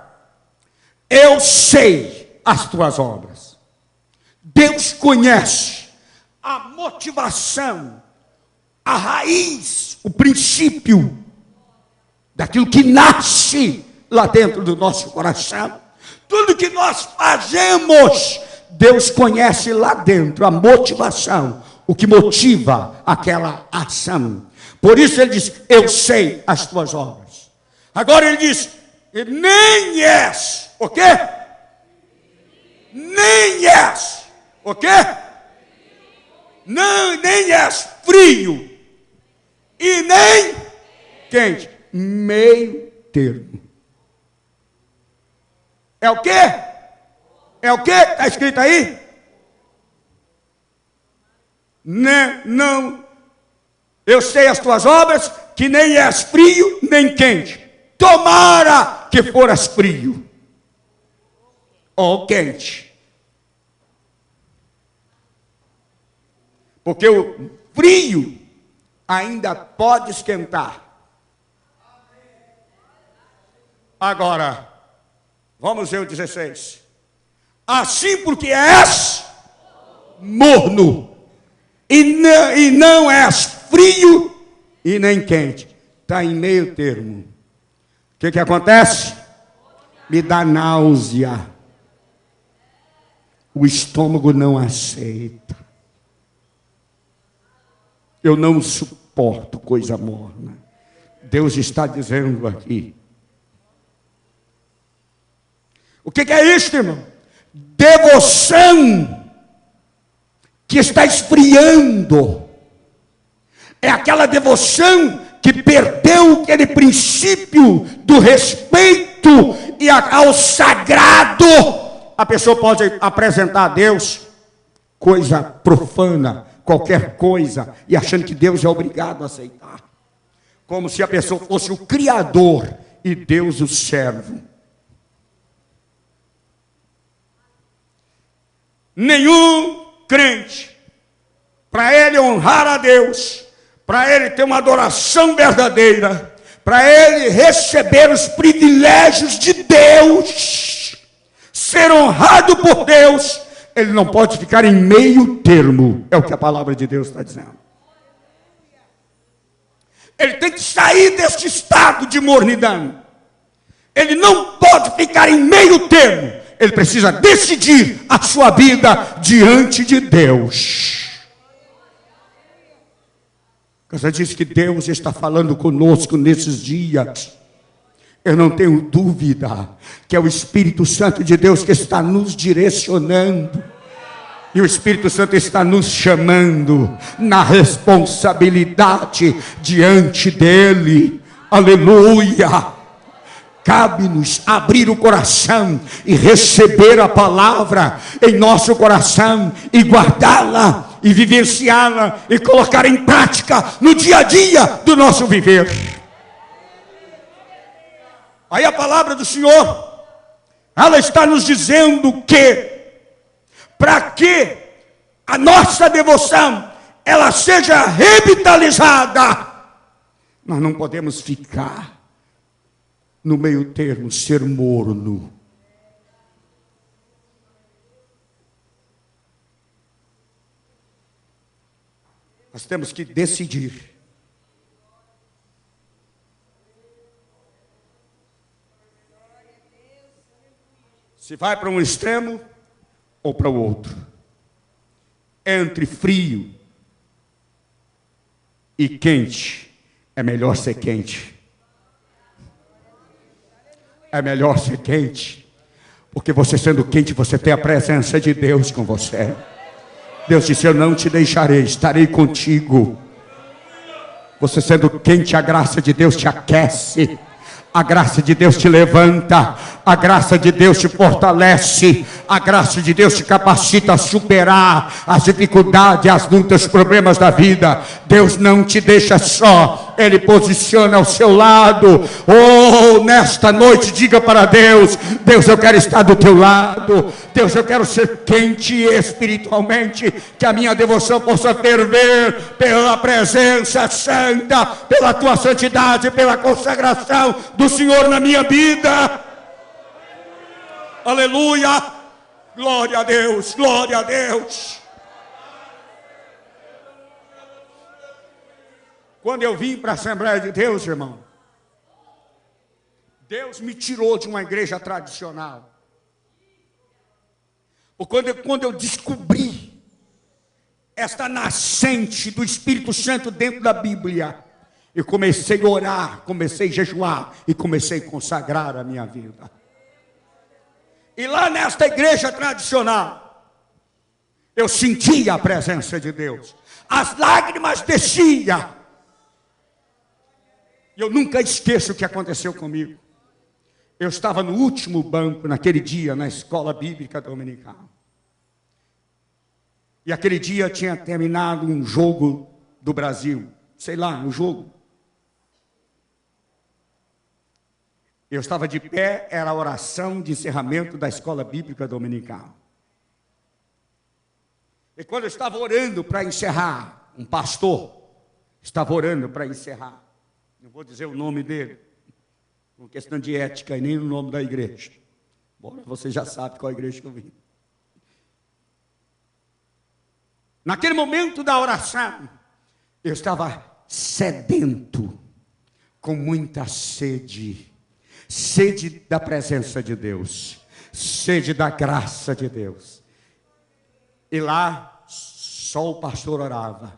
Eu sei as tuas obras. Deus conhece a motivação, a raiz, o princípio daquilo que nasce lá dentro do nosso coração. Tudo que nós fazemos, Deus conhece lá dentro a motivação, o que motiva aquela ação. Por isso ele diz: eu sei as tuas obras. Agora ele diz: e nem és, o quê? Nem és, o quê? Não, nem és frio e nem quente. Meio termo. É o quê? É o quê? Está escrito aí? Não. Eu sei as tuas obras, que nem és frio nem quente. Tomara que foras frio ou quente. Porque o frio ainda pode esquentar. Agora, vamos ver o 16. Assim porque és morno, e não és frio e nem quente. Está em meio termo. O que acontece? Me dá náusea. O estômago não aceita. Eu não suporto coisa morna. Deus está dizendo aqui. O que é isto, irmão? Devoção que está esfriando. É aquela devoção que perdeu aquele princípio do respeito e ao sagrado. A pessoa pode apresentar a Deus coisa profana, qualquer coisa, e achando que Deus é obrigado a aceitar. Como se a pessoa fosse o Criador e Deus o servo. Nenhum crente, para ele honrar a Deus, para ele ter uma adoração verdadeira, para ele receber os privilégios de Deus, ser honrado por Deus, ele não pode ficar em meio termo. É o que a palavra de Deus está dizendo. Ele tem que sair deste estado de mornidão. Ele não pode ficar em meio termo. Ele precisa decidir a sua vida diante de Deus. Você diz que Deus está falando conosco nesses dias. Eu não tenho dúvida que é o Espírito Santo de Deus que está nos direcionando. E o Espírito Santo está nos chamando na responsabilidade diante dEle. Aleluia! Cabe-nos abrir o coração e receber a palavra em nosso coração e guardá-la e vivenciá-la e colocar em prática no dia a dia do nosso viver. Aí a palavra do Senhor, ela está nos dizendo que para que a nossa devoção ela seja revitalizada, nós não podemos ficar no meio termo, ser morno. Nós temos que decidir. Se vai para um extremo ou para o outro. Entre frio e quente, é melhor ser quente. É melhor ser quente, porque você sendo quente, você tem a presença de Deus com você. Deus disse: eu não te deixarei, estarei contigo. Você sendo quente, a graça de Deus te aquece. A graça de Deus te levanta, a graça de Deus te fortalece, a graça de Deus te capacita a superar as dificuldades, as lutas, os problemas da vida. Deus não te deixa só, Ele posiciona ao seu lado. Oh, nesta noite diga para Deus: Deus, eu quero estar do teu lado. Deus, eu quero ser quente espiritualmente, que a minha devoção possa ferver pela presença santa, pela tua santidade, pela consagração do Senhor na minha vida. Aleluia, glória a Deus, glória a Deus. Quando eu vim para a Assembleia de Deus, irmão, Deus me tirou de uma igreja tradicional. Quando eu descobri esta nascente do Espírito Santo dentro da Bíblia, eu comecei a orar, comecei a jejuar e comecei a consagrar a minha vida. E lá nesta igreja tradicional, eu sentia a presença de Deus. As lágrimas desciam. E eu nunca esqueço o que aconteceu comigo. Eu estava no último banco naquele dia na escola bíblica dominical. E aquele dia tinha terminado um jogo do Brasil. Sei lá, um jogo. Eu estava de pé, era a oração de encerramento da escola bíblica dominical. E quando eu estava orando para encerrar, um pastor estava orando para encerrar. Não vou dizer o nome dele, por questão de ética e nem o nome da igreja. Bom, você já sabe qual igreja que eu vim. Naquele momento da oração, eu estava sedento, com muita sede. Sede da presença de Deus, sede da graça de Deus. E lá, só o pastor orava,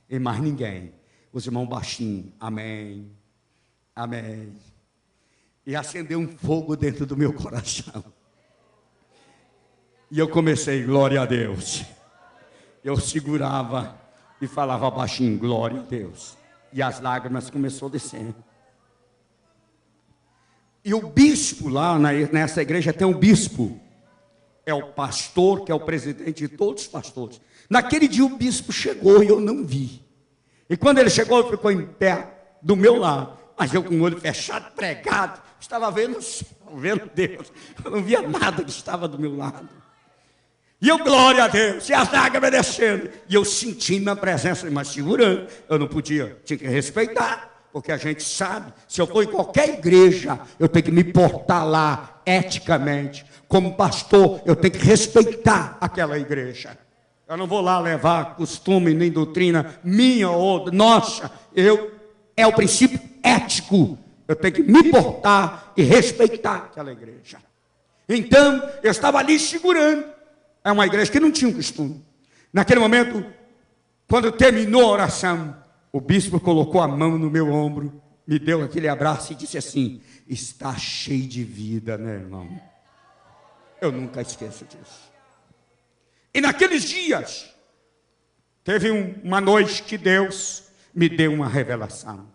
e mais ninguém. Os irmãos baixinhos, amém, amém. E acendeu um fogo dentro do meu coração. E eu comecei, glória a Deus. Eu segurava e falava baixinho, glória a Deus. E as lágrimas começaram a descer. E o bispo lá nessa igreja tem um bispo. É o pastor, que é o presidente de todos os pastores. Naquele dia o bispo chegou e eu não vi. E quando ele chegou, ele ficou em pé do meu lado. Mas eu com o olho fechado, pregado, estava vendo o céu, vendo Deus. Eu não via nada que estava do meu lado. E eu, glória a Deus, e as lágrimas descendo. E eu senti minha presença, mas segurando. Eu não podia, tinha que respeitar. Porque a gente sabe, se eu for em qualquer igreja, eu tenho que me portar lá eticamente. Como pastor, eu tenho que respeitar aquela igreja. Eu não vou lá levar costume nem doutrina minha ou nossa. É o princípio ético. Eu tenho que me portar e respeitar aquela igreja. Então, eu estava ali segurando. É uma igreja que não tinha um costume. Naquele momento, quando terminou a oração, o bispo colocou a mão no meu ombro me deu aquele abraço e disse assim: está cheio de vida, né, irmão? Eu nunca esqueço disso. E naqueles dias, teve uma noite que Deus me deu uma revelação.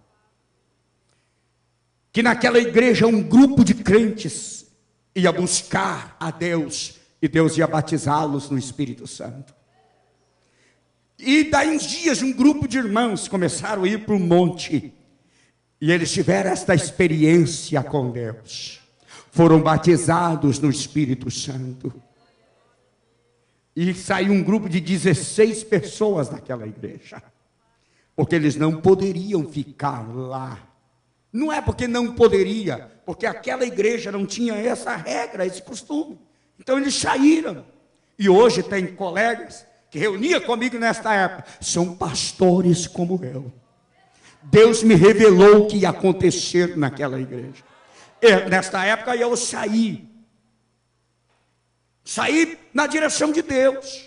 Que naquela igreja um grupo de crentes ia buscar a Deus, e Deus ia batizá-los no Espírito Santo. E daí uns dias um grupo de irmãos começaram a ir para o monte, e eles tiveram esta experiência com Deus. Foram batizados no Espírito Santo. E saiu um grupo de 16 pessoas daquela igreja. Porque eles não poderiam ficar lá. Não é porque não poderia, porque aquela igreja não tinha essa regra, esse costume. Então eles saíram. E hoje tem colegas que reuniam comigo nesta época, são pastores como eu. Deus me revelou o que ia acontecer naquela igreja. Nesta época eu saí na direção de Deus.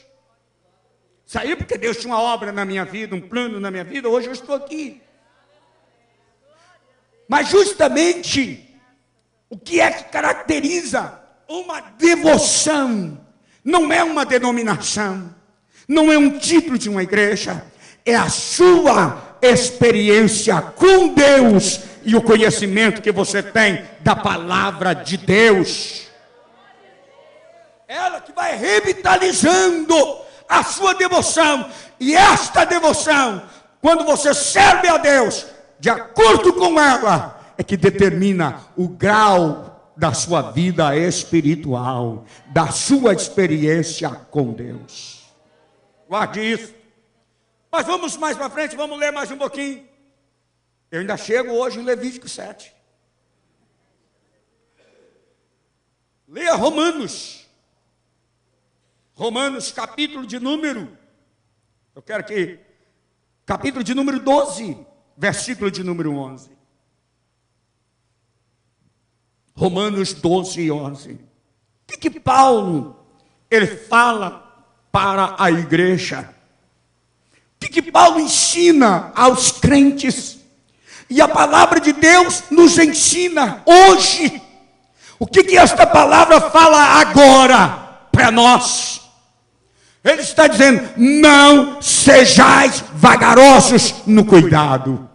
Saí porque Deus tinha uma obra na minha vida, um plano na minha vida. Hoje eu estou aqui. Mas justamente o que é que caracteriza uma devoção? Não é uma denominação, não é um título de uma igreja, é a sua experiência com Deus e o conhecimento que você tem da palavra de Deus. Ela que vai revitalizando a sua devoção. E esta devoção, quando você serve a Deus, de acordo com ela, é que determina o grau da sua vida espiritual, da sua experiência com Deus. Guarde isso. Mas vamos mais para frente, vamos ler mais um pouquinho. Eu ainda chego hoje em Levítico 7. Leia Romanos. Romanos, capítulo de número. Eu quero que... Capítulo de número 12, versículo de número 11. Romanos 12, 11. O que Paulo, ele fala para a igreja? O que Paulo ensina aos crentes? E a palavra de Deus nos ensina hoje. O que esta palavra fala agora para nós? Ele está dizendo: não sejais vagarosos no cuidado.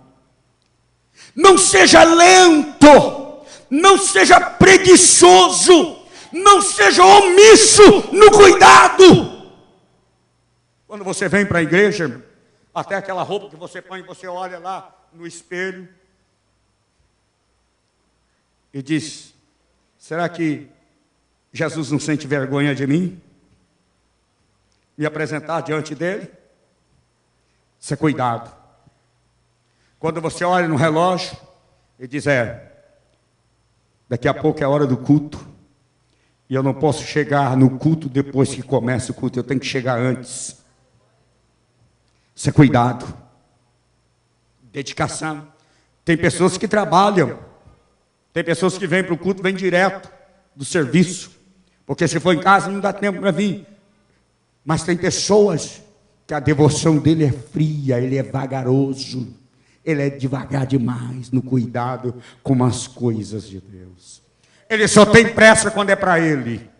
Não seja lento, não seja preguiçoso, não seja omisso no cuidado. Quando você vem para a igreja, até aquela roupa que você põe, você olha lá no espelho e diz: será que Jesus não sente vergonha de mim? Me apresentar diante dele? Isso é cuidado. Quando você olha no relógio e diz: daqui a pouco é a hora do culto, e eu não posso chegar no culto depois que começa o culto, eu tenho que chegar antes. Isso é cuidado. Dedicação. Tem pessoas que trabalham, tem pessoas que vêm para o culto, vêm direto do serviço, porque se for em casa não dá tempo para vir. Mas tem pessoas que a devoção dele é fria, ele é vagaroso, ele é devagar demais no cuidado com as coisas de Deus. Ele só tem pressa quando é para ele.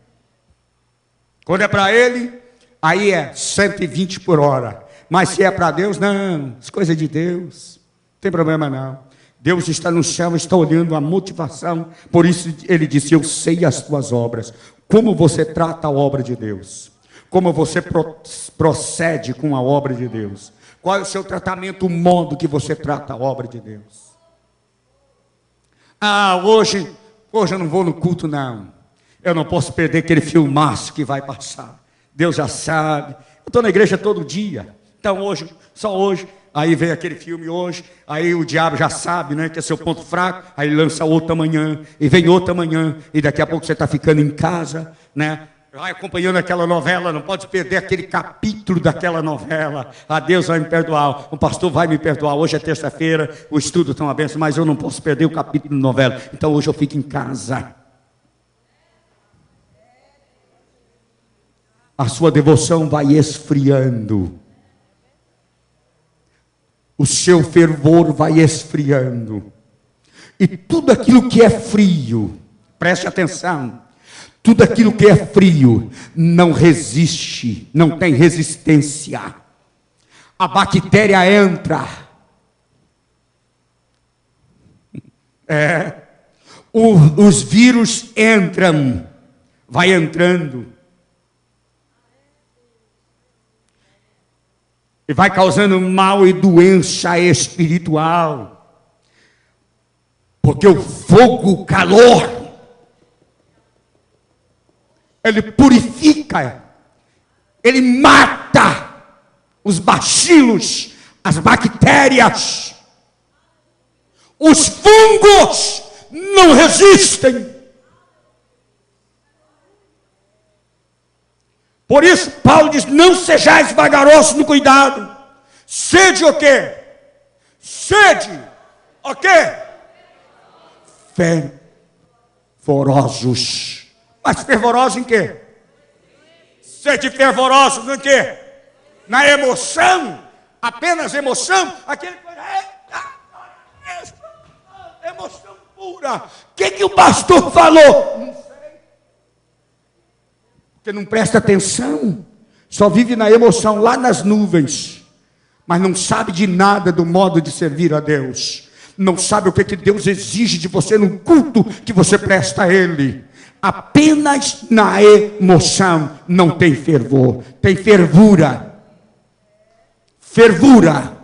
Quando é para ele, aí é 120 por hora. Mas se é para Deus, não, as coisas de Deus, não tem problema não. Deus está no céu, está olhando a motivação. Por isso ele disse: eu sei as tuas obras. Como você trata a obra de Deus? Como você procede com a obra de Deus? Qual é o seu tratamento, o modo que você trata a obra de Deus? Hoje eu não vou no culto não. Eu não posso perder aquele filmaço que vai passar. Deus já sabe. Eu estou na igreja todo dia. Então hoje, só hoje, aí vem aquele filme hoje, aí o diabo já sabe, né, que é seu ponto fraco, aí lança outra manhã, e vem outra manhã, e daqui a pouco você está ficando em casa, né, vai acompanhando aquela novela, não pode perder aquele capítulo daquela novela. Deus vai me perdoar, o pastor vai me perdoar, hoje é terça-feira, o estudo está uma benção, mas eu não posso perder o capítulo da novela, então hoje eu fico em casa. A sua devoção vai esfriando, o seu fervor vai esfriando. E tudo aquilo que é frio, preste atenção, tudo aquilo que é frio não resiste, não tem resistência. A bactéria entra. Os vírus entram, vai entrando. E vai causando mal e doença espiritual. Porque o fogo, o calor, ele purifica, ele mata os bacilos, as bactérias, os fungos não resistem. Por isso Paulo diz, não sejais vagarosos no cuidado. Sede o quê? Sede o quê? Fervorosos. Mas fervorosos em quê? Sede fervorosos em quê? Na emoção, apenas emoção, aquele emoção pura. O que o pastor falou? Não sei. Porque não presta atenção, só vive na emoção, lá nas nuvens, mas não sabe de nada do modo de servir a Deus. Não sabe o que Deus exige de você no culto que você presta a Ele. Apenas na emoção, não tem fervor, tem fervura. Fervura,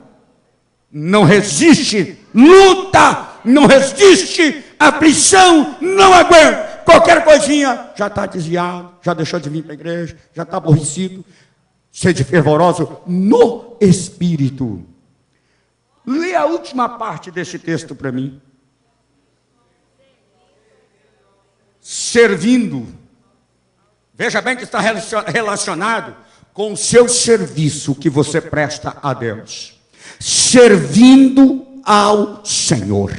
não resiste, luta, não resiste, aflição, não aguenta. Qualquer coisinha, já está desviado, já deixou de vir para a igreja, já está aborrecido. Sede fervoroso no Espírito. Lê a última parte desse texto para mim. Servindo. Veja bem que está relacionado com o seu serviço que você presta a Deus. Servindo ao Senhor.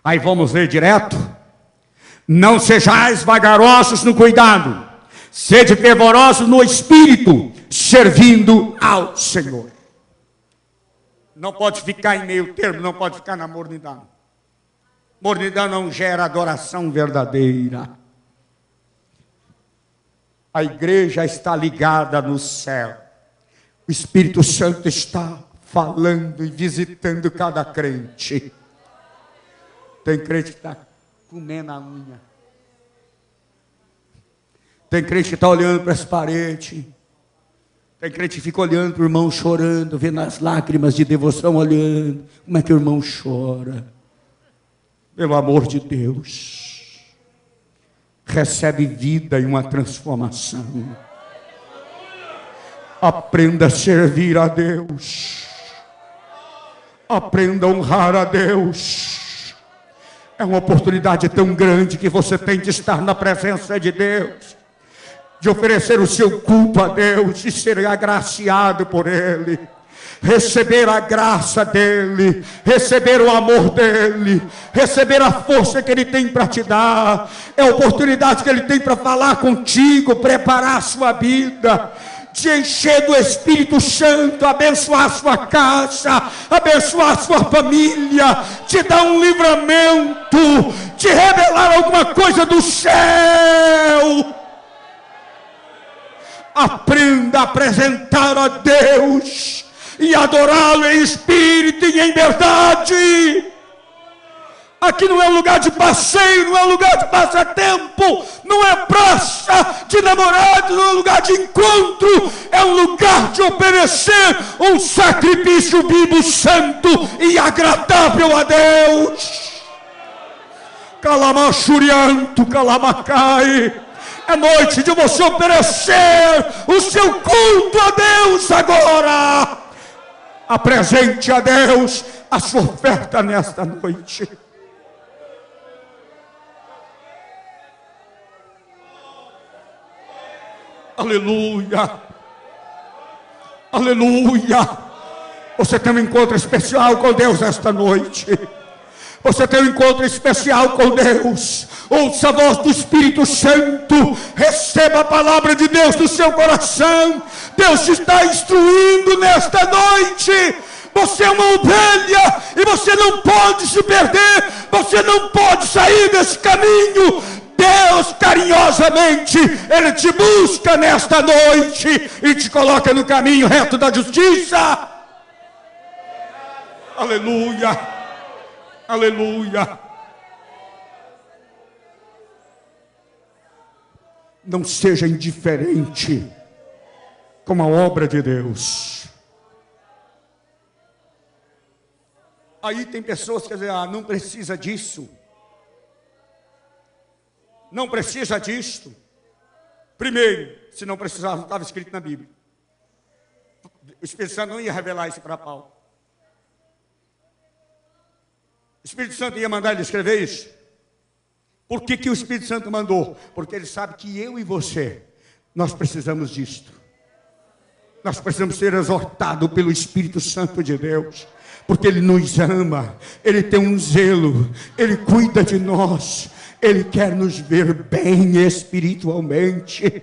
Aí vamos ler direto. Não sejais vagarosos no cuidado. Sede fervorosos no Espírito, servindo ao Senhor. Não pode ficar em meio termo, não pode ficar na mornidão. Mornidão não gera adoração verdadeira. A igreja está ligada no céu. O Espírito Santo está falando e visitando cada crente. Tem crente que está comendo a unha. Tem crente que está olhando para as paredes. Tem crente que fica olhando para o irmão chorando, vendo as lágrimas de devoção, olhando. Como é que o irmão chora? Pelo amor de Deus. Recebe vida e uma transformação. Aprenda a servir a Deus. Aprenda a honrar a Deus. É uma oportunidade tão grande que você tem de estar na presença de Deus. De oferecer o seu culto a Deus, de ser agraciado por Ele, receber a graça dEle, receber o amor dEle, receber a força que Ele tem para te dar, é a oportunidade que Ele tem para falar contigo, preparar a sua vida, te encher do Espírito Santo, abençoar a sua casa, abençoar a sua família, te dar um livramento, te revelar alguma coisa do céu. Aprenda a apresentar a Deus e adorá-lo em espírito e em verdade. Aqui não é um lugar de passeio, não é um lugar de passatempo, não é praça de namorado, não é um lugar de encontro, é um lugar de oferecer um sacrifício vivo, santo e agradável a Deus. Calamachurianto, calamacai. É noite de você oferecer o seu culto a Deus agora. Apresente a Deus a sua oferta nesta noite. Aleluia. Aleluia. Você tem um encontro especial com Deus esta noite. Você tem um encontro especial com Deus. Ouça a voz do Espírito Santo. Receba a palavra de Deus no seu coração. Deus te está instruindo nesta noite. Você é uma ovelha e você não pode se perder, você não pode sair desse caminho. Deus carinhosamente, Ele te busca nesta noite e te coloca no caminho reto da justiça. Aleluia, aleluia. Não seja indiferente com a obra de Deus. Aí tem pessoas que dizem, não precisa disso. Não precisa disto. Primeiro, se não precisava, não estava escrito na Bíblia. O Espírito Santo não ia revelar isso para Paulo. O Espírito Santo ia mandar ele escrever isso. Por que o Espírito Santo mandou? Porque ele sabe que eu e você, nós precisamos disto. Nós precisamos ser exortados pelo Espírito Santo de Deus. Porque Ele nos ama, Ele tem um zelo, Ele cuida de nós, Ele quer nos ver bem espiritualmente.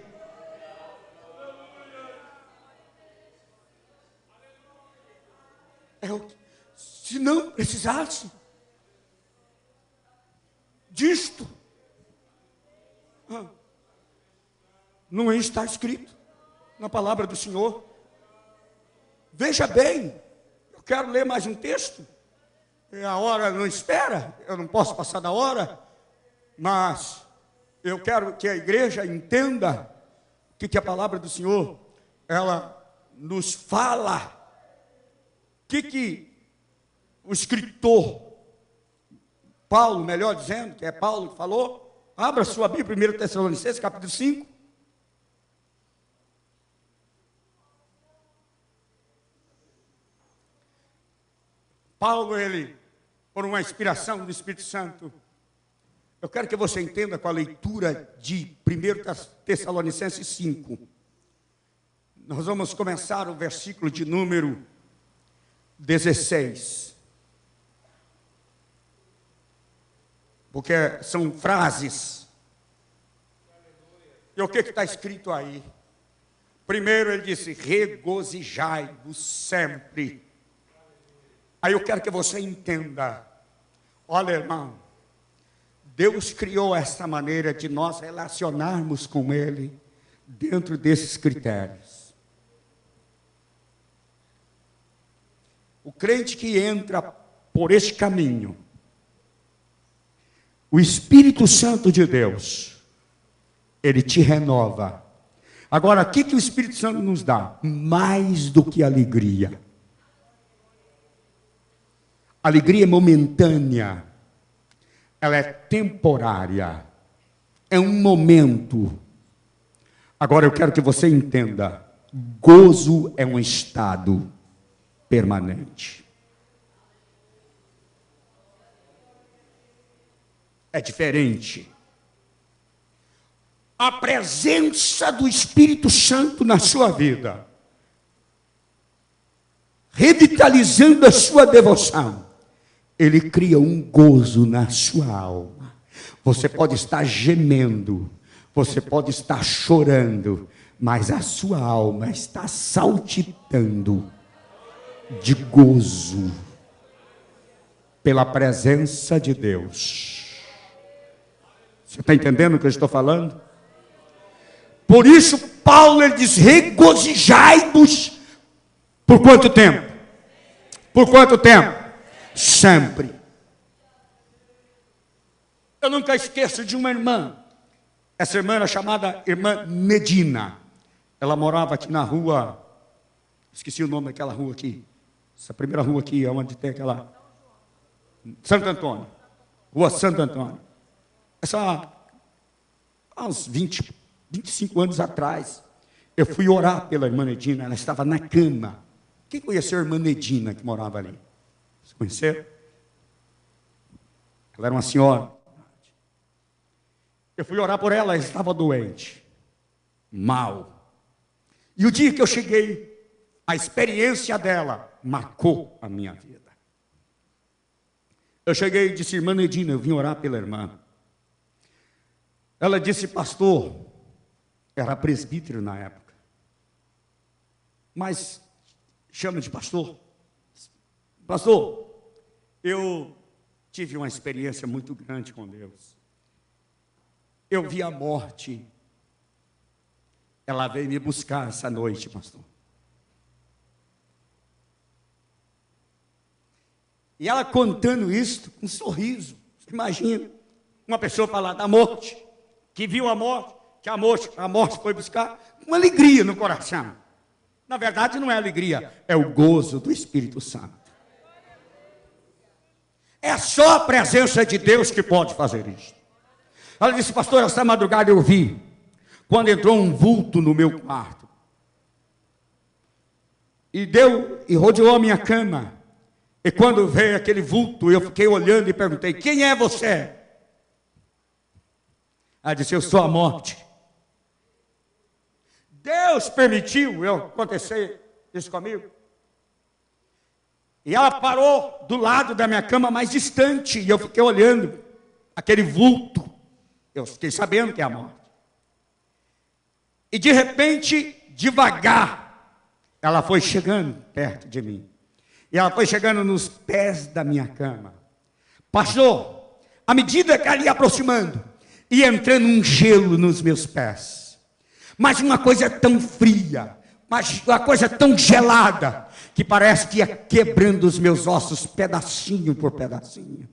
Se não precisasse disto, não está escrito na palavra do Senhor. Veja bem, eu quero ler mais um texto. A hora não espera, eu não posso passar da hora, mas eu quero que a igreja entenda o que a palavra do Senhor, ela nos fala. O que o escritor, Paulo, melhor dizendo, que é Paulo que falou, abra sua Bíblia, 1 Tessalonicenses, capítulo 5. Paulo, ele, por uma inspiração do Espírito Santo, eu quero que você entenda com a leitura de 1 Tessalonicenses 5. Nós vamos começar o versículo de número 16. Porque são frases. E o que está escrito aí? Primeiro ele disse, regozijai-vos sempre. Aí eu quero que você entenda. Olha, irmão, Deus criou essa maneira de nós relacionarmos com Ele dentro desses critérios. O crente que entra por este caminho, o Espírito Santo de Deus, ele te renova. Agora, o que o Espírito Santo nos dá? Mais do que alegria. Alegria é momentânea, ela é temporária, é um momento. Agora eu quero que você entenda, gozo é um estado permanente. É diferente. A presença do Espírito Santo na sua vida, revitalizando a sua devoção, ele cria um gozo na sua alma. Você pode estar gemendo, você pode estar chorando, mas a sua alma está saltitando de gozo pela presença de Deus. Você está entendendo o que eu estou falando? Por isso Paulo ele diz, regozijai-vos. Por quanto tempo? Por quanto tempo? Sempre. Eu nunca esqueço de uma irmã. Essa irmã era chamada irmã Medina. Ela morava aqui na rua, esqueci o nome daquela rua aqui. Essa primeira rua aqui, onde tem aquela... Santo Antônio. Rua Santo Antônio. Essa, há uns 25 anos atrás, eu fui orar pela irmã Medina. Ela estava na cama. Quem conheceu a irmã Medina que morava ali? Você conheceu? Ela era uma senhora. Eu fui orar por ela, ela estava doente, mal. E o dia que eu cheguei, a experiência dela marcou a minha vida. Eu cheguei e disse, irmã Medina, eu vim orar pela irmã. Ela disse, pastor, era presbítero na época, mas chama de pastor. Pastor, eu tive uma experiência muito grande com Deus. Eu vi a morte. Ela veio me buscar essa noite, pastor. E ela contando isso com um sorriso. Imagina, uma pessoa falar da morte, que viu a morte, que a morte foi buscar, com alegria no coração. Na verdade, não é alegria, é o gozo do Espírito Santo. É só a presença de Deus que pode fazer isso. Ela disse, pastor, essa madrugada eu vi, quando entrou um vulto no meu quarto, e rodeou a minha cama, e quando veio aquele vulto, eu fiquei olhando e perguntei, quem é você? Ela disse, eu sou a morte. Deus permitiu acontecer isso comigo. E ela parou do lado da minha cama mais distante, e eu fiquei olhando aquele vulto. Eu fiquei sabendo que é a morte. E de repente, devagar, ela foi chegando perto de mim. E ela foi chegando nos pés da minha cama. Pastor, à medida que ela ia aproximando, ia entrando um gelo nos meus pés. Mas uma coisa tão fria, mas uma coisa tão gelada, que parece que ia quebrando os meus ossos pedacinho por pedacinho.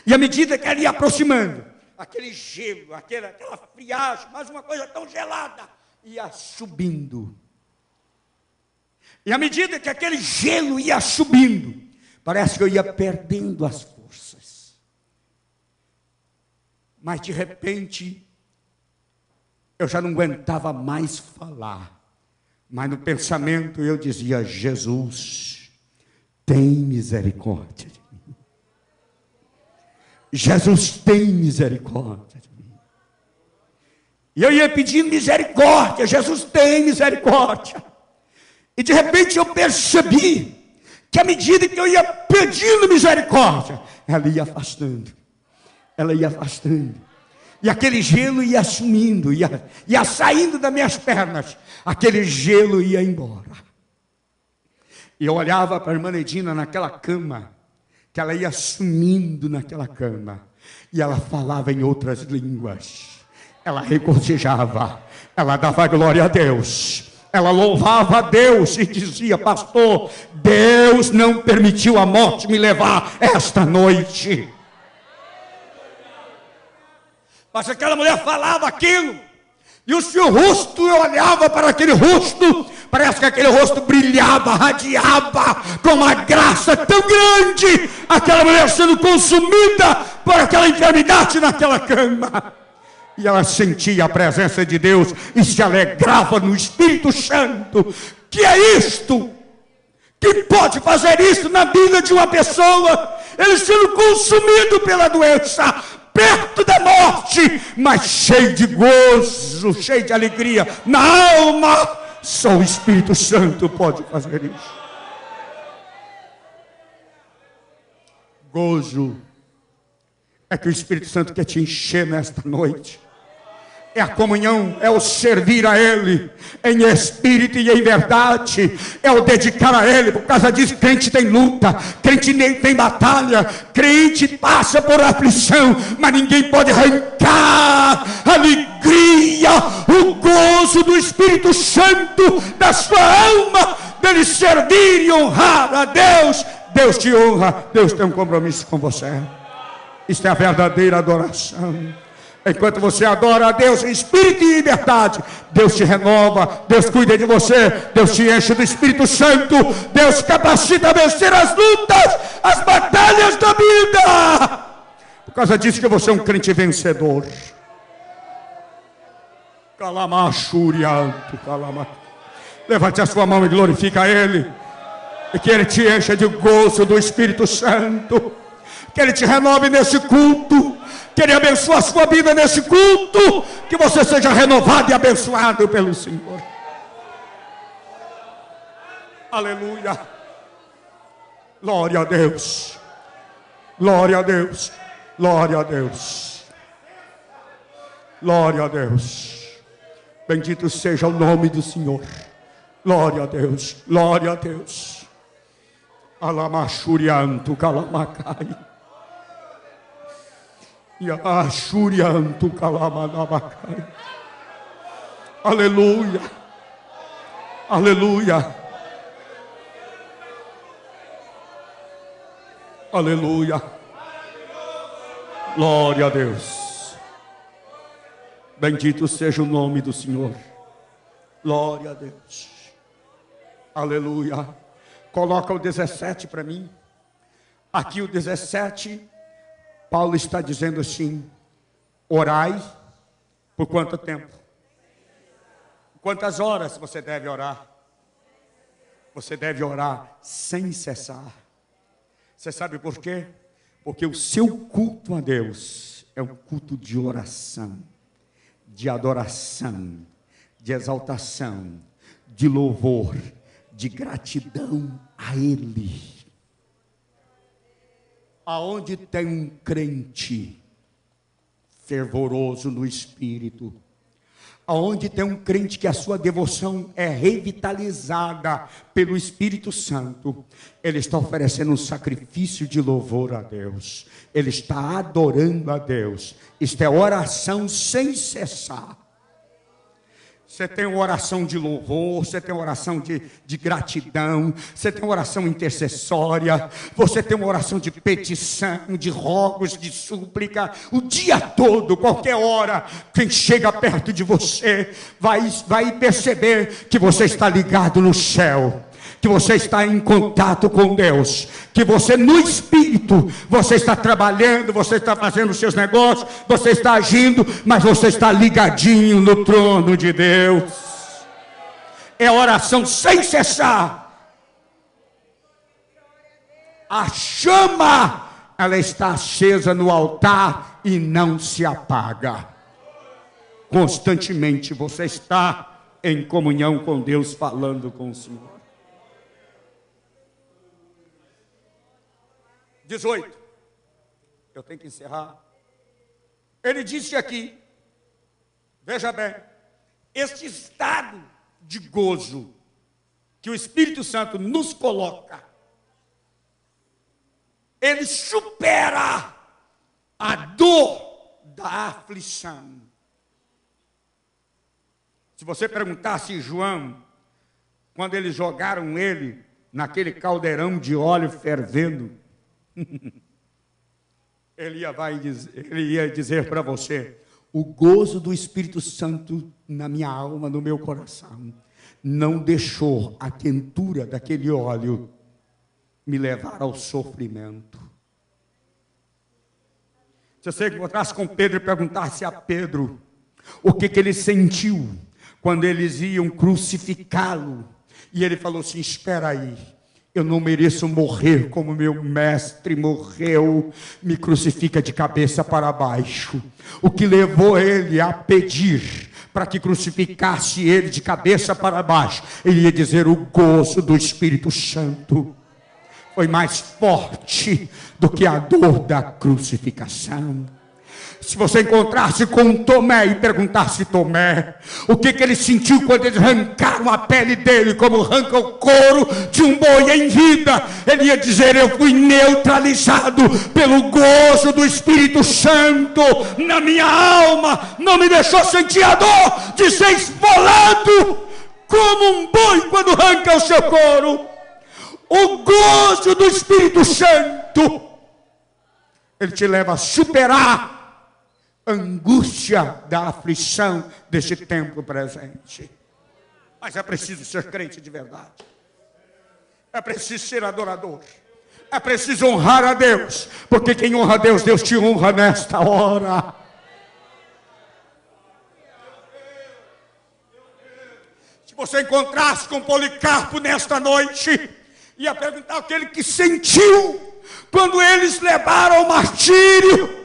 E à medida que ela ia aproximando, aquele gelo, aquela friagem, mas uma coisa tão gelada, ia subindo. E à medida que aquele gelo ia subindo, parece que eu ia perdendo as forças. Mas de repente, eu já não aguentava mais falar. Mas no pensamento eu dizia, Jesus, tem misericórdia de mim. Jesus, tem misericórdia de mim. E eu ia pedindo misericórdia, Jesus, tem misericórdia. E de repente eu percebi que à medida que eu ia pedindo misericórdia, ela ia afastando. Ela ia afastando. E aquele gelo ia sumindo, ia saindo das minhas pernas. Aquele gelo ia embora. E eu olhava para a irmã Edina naquela cama, que ela ia sumindo naquela cama. E ela falava em outras línguas. Ela regozijava. Ela dava glória a Deus. Ela louvava a Deus e dizia, pastor, Deus não permitiu a morte me levar esta noite. Mas aquela mulher falava aquilo, e o seu rosto, eu olhava para aquele rosto, parece que aquele rosto brilhava, radiava, com uma graça tão grande, aquela mulher sendo consumida por aquela enfermidade naquela cama. E ela sentia a presença de Deus e se alegrava no Espírito Santo. Que é isto? Que pode fazer isso na vida de uma pessoa? Ele sendo consumido pela doença, perto da morte, mas cheio de gozo, cheio de alegria na alma. Só o Espírito Santo pode fazer isso. Gozo é que o Espírito Santo quer te encher nesta noite. É a comunhão, é o servir a Ele em espírito e em verdade, é o dedicar a Ele. Por causa disso, crente tem luta, crente tem batalha, crente passa por aflição, mas ninguém pode arrancar a alegria, o gozo do Espírito Santo da sua alma, dele servir e honrar a Deus. Deus te honra, Deus tem um compromisso com você. Isto é a verdadeira adoração. Enquanto você adora a Deus em espírito e em verdade, Deus te renova, Deus cuida de você, Deus te enche do Espírito Santo, Deus capacita a vencer as lutas, as batalhas da vida. Por causa disso que você é um crente vencedor. Calamachurianto, calama. Levante a sua mão e glorifica a Ele. E que Ele te encha de gozo do Espírito Santo. Que Ele te renove nesse culto. Que Ele abençoe a sua vida nesse culto. Que você seja renovado e abençoado pelo Senhor. Aleluia. Glória a Deus. Glória a Deus. Glória a Deus. Glória a Deus. Bendito seja o nome do Senhor. Glória a Deus. Glória a Deus. Alamachurianto calamacai. E achurianto calamanabacai. Aleluia. Aleluia. Aleluia. Glória a Deus. Bendito seja o nome do Senhor. Glória a Deus. Aleluia. Coloca o 17 para mim. Aqui o 17, Paulo está dizendo assim: orai por quanto tempo? Quantas horas você deve orar? Você deve orar sem cessar. Você sabe por quê? Porque o seu culto a Deus é um culto de oração, de adoração, de exaltação, de louvor, de gratidão a Ele. Aonde tem um crente fervoroso no Espírito, aonde tem um crente que a sua devoção é revitalizada pelo Espírito Santo, ele está oferecendo um sacrifício de louvor a Deus, ele está adorando a Deus. Isto é oração sem cessar. Você tem uma oração de louvor, você tem uma oração de gratidão, você tem uma oração intercessória, você tem uma oração de petição, de rogos, de súplica, o dia todo, qualquer hora. Quem chega perto de você vai perceber que você está ligado no céu, que você está em contato com Deus, que você no Espírito, você está trabalhando, você está fazendo os seus negócios, você está agindo, mas você está ligadinho no trono de Deus. É oração sem cessar. A chama, ela está acesa no altar e não se apaga. Constantemente você está em comunhão com Deus, falando com o Senhor. 18. Eu tenho que encerrar. Ele disse aqui, veja bem, este estado de gozo que o Espírito Santo nos coloca, ele supera a dor da aflição. Se você perguntasse João, quando eles jogaram ele naquele caldeirão de óleo fervendo, ele ia dizer para você: o gozo do Espírito Santo na minha alma, no meu coração, não deixou a quentura daquele óleo me levar ao sofrimento. Se você encontrasse com Pedro e perguntasse a Pedro o que ele sentiu quando eles iam crucificá-lo, e ele falou assim: espera aí, eu não mereço morrer como meu mestre morreu, me crucifica de cabeça para baixo. O que levou ele a pedir para que crucificasse ele de cabeça para baixo, ele ia dizer: o gozo do Espírito Santo foi mais forte do que a dor da crucificação. Se você encontrasse com Tomé e perguntasse Tomé o que ele sentiu quando eles arrancaram a pele dele, como arranca o couro de um boi em vida, ele ia dizer: eu fui neutralizado pelo gozo do Espírito Santo na minha alma, não me deixou sentir a dor de ser esfolado como um boi quando arranca o seu couro. O gozo do Espírito Santo, ele te leva a superar angústia da aflição deste tempo presente. Mas é preciso ser crente de verdade, é preciso ser adorador, é preciso honrar a Deus, porque quem honra a Deus, Deus te honra nesta hora. Se você encontrasse com Policarpo nesta noite, ia perguntar aquele que sentiu quando eles levaram ao martírio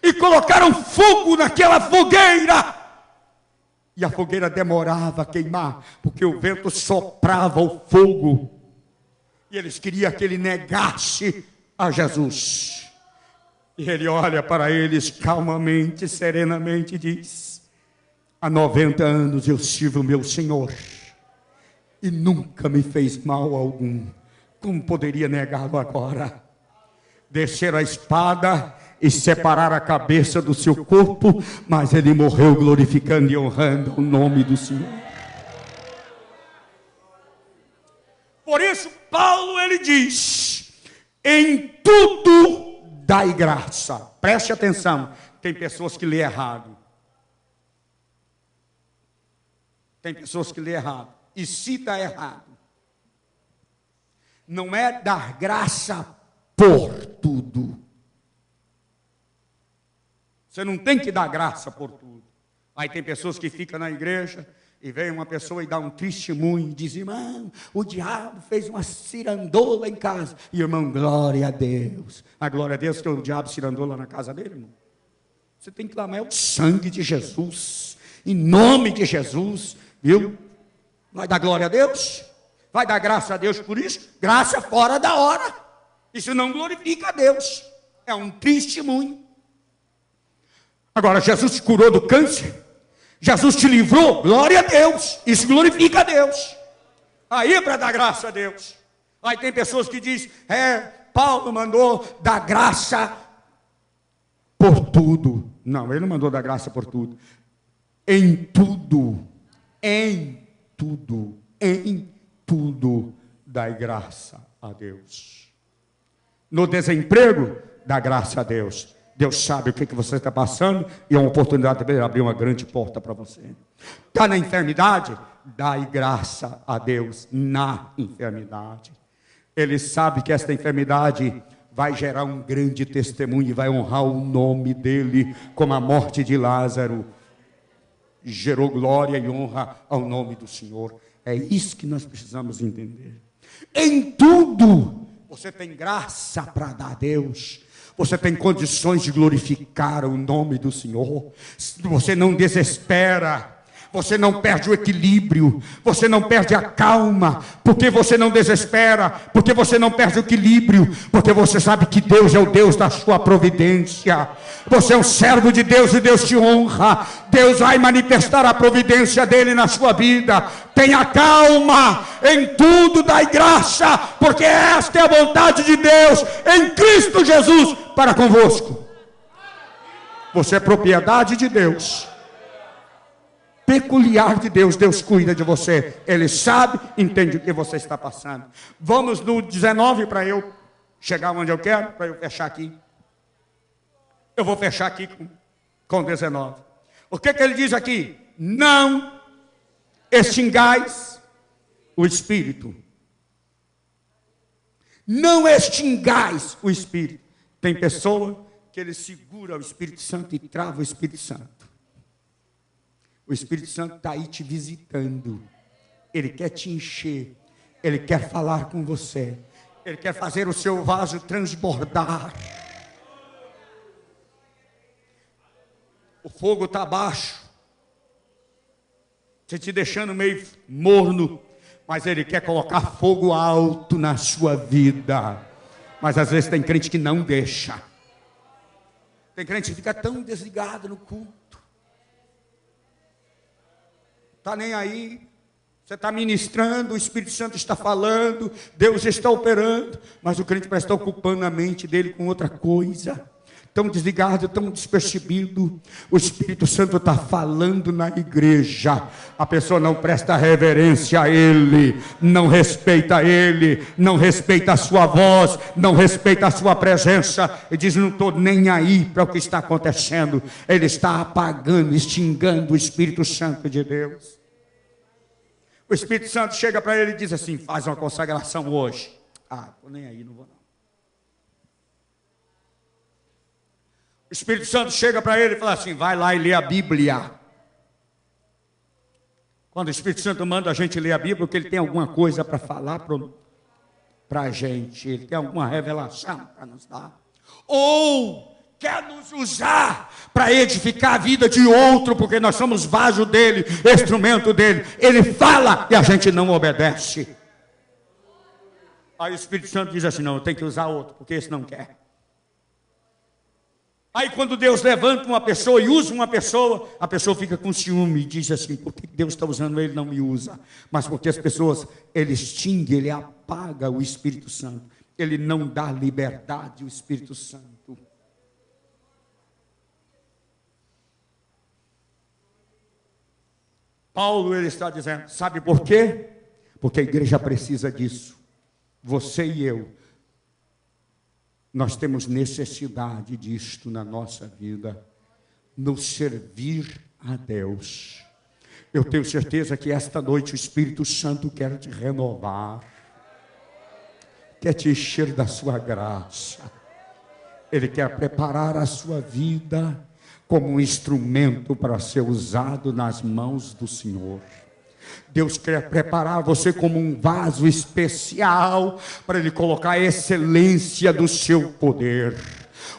e colocaram fogo naquela fogueira, e a fogueira demorava a queimar, porque o vento soprava o fogo, e eles queriam que ele negasse a Jesus. E ele olha para eles calmamente, serenamente, e diz: há 90 anos eu sirvo o meu Senhor, e nunca me fez mal algum. Como poderia negá-lo agora? Descer a espada e separar a cabeça do seu corpo, mas ele morreu glorificando e honrando o nome do Senhor. Por isso, Paulo, ele diz, em tudo dai graça. Preste atenção, tem pessoas que lê errado. Tem pessoas que lê errado e cita errado. Não é dar graça por tudo. Você não tem que dar graça por tudo. Aí tem pessoas que ficam na igreja e vem uma pessoa e dá um testemunho e diz, irmão, o diabo fez uma cirandola em casa. E irmão, glória a Deus. A glória a Deus que o diabo cirandola na casa dele, irmão. Você tem que clamar, é o sangue de Jesus. Em nome de Jesus, viu? Vai dar glória a Deus? Vai dar graça a Deus por isso? Graça fora da hora. Isso não glorifica a Deus. É um testemunho. Agora, Jesus te curou do câncer. Jesus te livrou. Glória a Deus. Isso glorifica a Deus. Aí é para dar graça a Deus. Aí tem pessoas que dizem, Paulo mandou dar graça por tudo. Não, ele não mandou dar graça por tudo. Em tudo. Em tudo. Em tudo dai graça a Deus. No desemprego, dá graça a Deus. Deus sabe o que você está passando e é uma oportunidade de abrir uma grande porta para você. Está na enfermidade, dai graça a Deus na enfermidade. Ele sabe que esta enfermidade vai gerar um grande testemunho e vai honrar o nome dele, como a morte de Lázaro gerou glória e honra ao nome do Senhor. É isso que nós precisamos entender. Em tudo, você tem graça para dar a Deus. Você tem condições de glorificar o nome do Senhor. Você não desespera. Você não perde o equilíbrio. Você não perde a calma. Porque você não desespera. Porque você não perde o equilíbrio. Porque você sabe que Deus é o Deus da sua providência. Você é um servo de Deus e Deus te honra. Deus vai manifestar a providência dele na sua vida. Tenha calma. Em tudo dai graça. Porque esta é a vontade de Deus em Cristo Jesus para convosco. Você é propriedade de Deus. Peculiar de Deus. Deus cuida de você. Ele sabe, entende o que você está passando. Vamos no 19 para eu chegar onde eu quero, para eu fechar aqui. Eu vou fechar aqui com 19. O que ele diz aqui? Não extingais o Espírito. Não extingais o Espírito. Tem pessoa que ele segura o Espírito Santo e trava o Espírito Santo. O Espírito Santo está aí te visitando. Ele quer te encher. Ele quer falar com você. Ele quer fazer o seu vaso transbordar. O fogo está baixo. Você te deixando meio morno. Mas ele quer colocar fogo alto na sua vida. Mas às vezes tem crente que não deixa. Tem crente que fica tão desligado no culto. Está nem aí, você está ministrando, o Espírito Santo está falando, Deus está operando, mas o crente parece estar ocupando a mente dele com outra coisa, tão desligado, tão despercebido. O Espírito Santo está falando na igreja, a pessoa não presta reverência a ele, não respeita ele, não respeita a sua voz, não respeita a sua presença, e diz, não estou nem aí para o que está acontecendo. Ele está apagando, extinguindo o Espírito Santo de Deus. O Espírito Santo chega para ele e diz assim, faz uma consagração hoje. Estou nem aí, não vou não. O Espírito Santo chega para ele e fala assim, vai lá e lê a Bíblia. Quando o Espírito Santo manda a gente ler a Bíblia, porque ele tem alguma coisa para falar para a gente, ele tem alguma revelação para nos dar. Ou quer nos usar para edificar a vida de outro, porque nós somos vaso dele, instrumento dele. Ele fala e a gente não obedece. Aí o Espírito Santo diz assim, não, eu tenho que usar outro, porque esse não quer. Aí quando Deus levanta uma pessoa e usa uma pessoa, a pessoa fica com ciúme e diz assim, por que Deus está usando ele e não me usa? Mas porque as pessoas, ele extingue, ele apaga apaga o Espírito Santo. Ele não dá liberdade ao Espírito Santo. Paulo, ele está dizendo, sabe por quê? Porque a igreja precisa disso. Você e eu, nós temos necessidade disto na nossa vida, nos servir a Deus. Eu tenho certeza que esta noite o Espírito Santo quer te renovar, quer te encher da sua graça. Ele quer preparar a sua vida como um instrumento para ser usado nas mãos do Senhor. Deus quer preparar você como um vaso especial para Ele colocar a excelência do seu poder.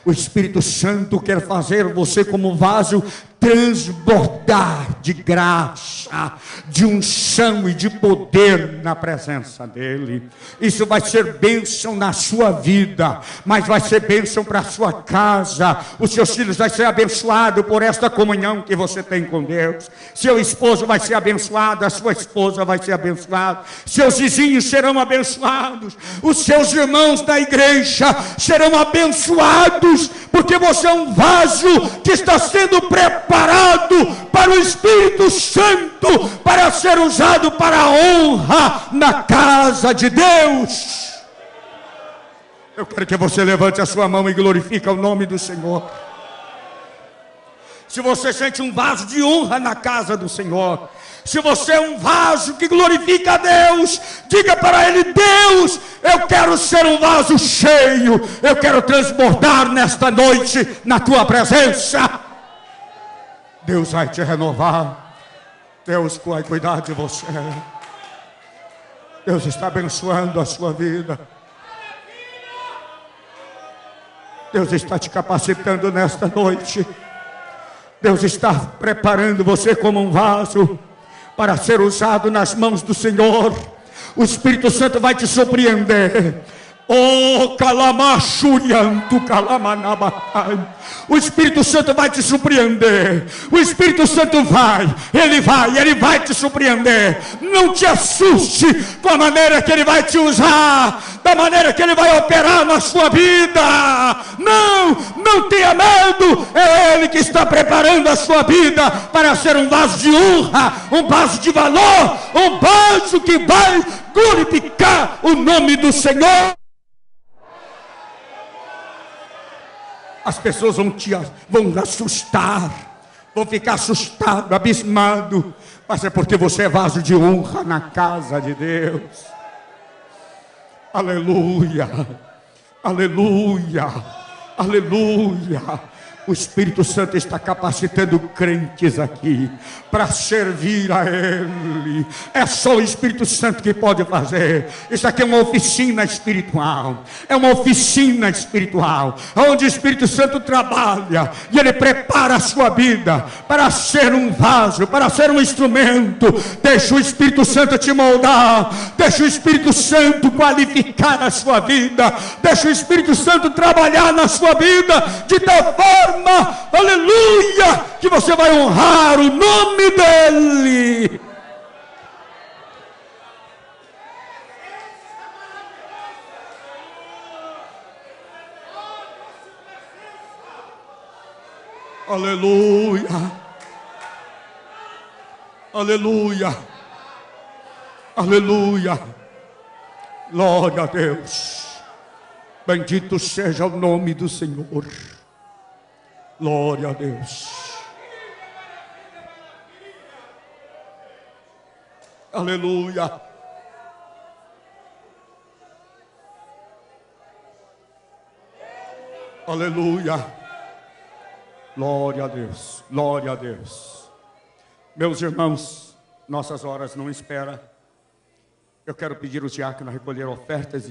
O Espírito Santo quer fazer você como um vaso transbordar de graça, de unção e de poder na presença dEle. Isso vai ser bênção na sua vida, mas vai ser bênção para a sua casa. Os seus filhos vão ser abençoados por esta comunhão que você tem com Deus. Seu esposo vai ser abençoado, a sua esposa vai ser abençoada, seus vizinhos serão abençoados, os seus irmãos da igreja serão abençoados, porque você é um vaso que está sendo preparado para o Espírito Santo, para ser usado para a honra na casa de Deus. Eu quero que você levante a sua mão e glorifique o nome do Senhor. Se você sente um vaso de honra na casa do Senhor, se você é um vaso que glorifica a Deus, diga para Ele: Deus, eu quero ser um vaso cheio, eu quero transbordar nesta noite na Tua presença. Deus vai te renovar, Deus vai cuidar de você, Deus está abençoando a sua vida, Deus está te capacitando nesta noite, Deus está preparando você como um vaso para ser usado nas mãos do Senhor. O Espírito Santo vai te surpreender. Oh, calamachurianto, calamanabatai. O Espírito Santo vai te surpreender. O Espírito Santo ele vai te surpreender. Não te assuste com a maneira que Ele vai te usar, da maneira que Ele vai operar na sua vida. Não tenha medo. É Ele que está preparando a sua vida para ser um vaso de honra, um vaso de valor, um vaso que vai glorificar o nome do Senhor. As pessoas vão assustar, vão ficar assustado, abismado, mas é porque você é vaso de honra na casa de Deus. Aleluia, aleluia, aleluia. O Espírito Santo está capacitando crentes aqui para servir a Ele. É só o Espírito Santo que pode fazer. Isso aqui é uma oficina espiritual. É uma oficina espiritual, onde o Espírito Santo trabalha e Ele prepara a sua vida para ser um vaso, para ser um instrumento. Deixa o Espírito Santo te moldar. Deixa o Espírito Santo qualificar a sua vida. Deixa o Espírito Santo trabalhar na sua vida de tal forma, aleluia, que você vai honrar o nome dEle. Aleluia, aleluia, aleluia, glória a Deus. Bendito seja o nome do Senhor. Glória a Deus. Aleluia. Aleluia. Glória a Deus. Glória a Deus. Meus irmãos, nossas horas não esperam. Eu quero pedir aos diáconos a recolher ofertas.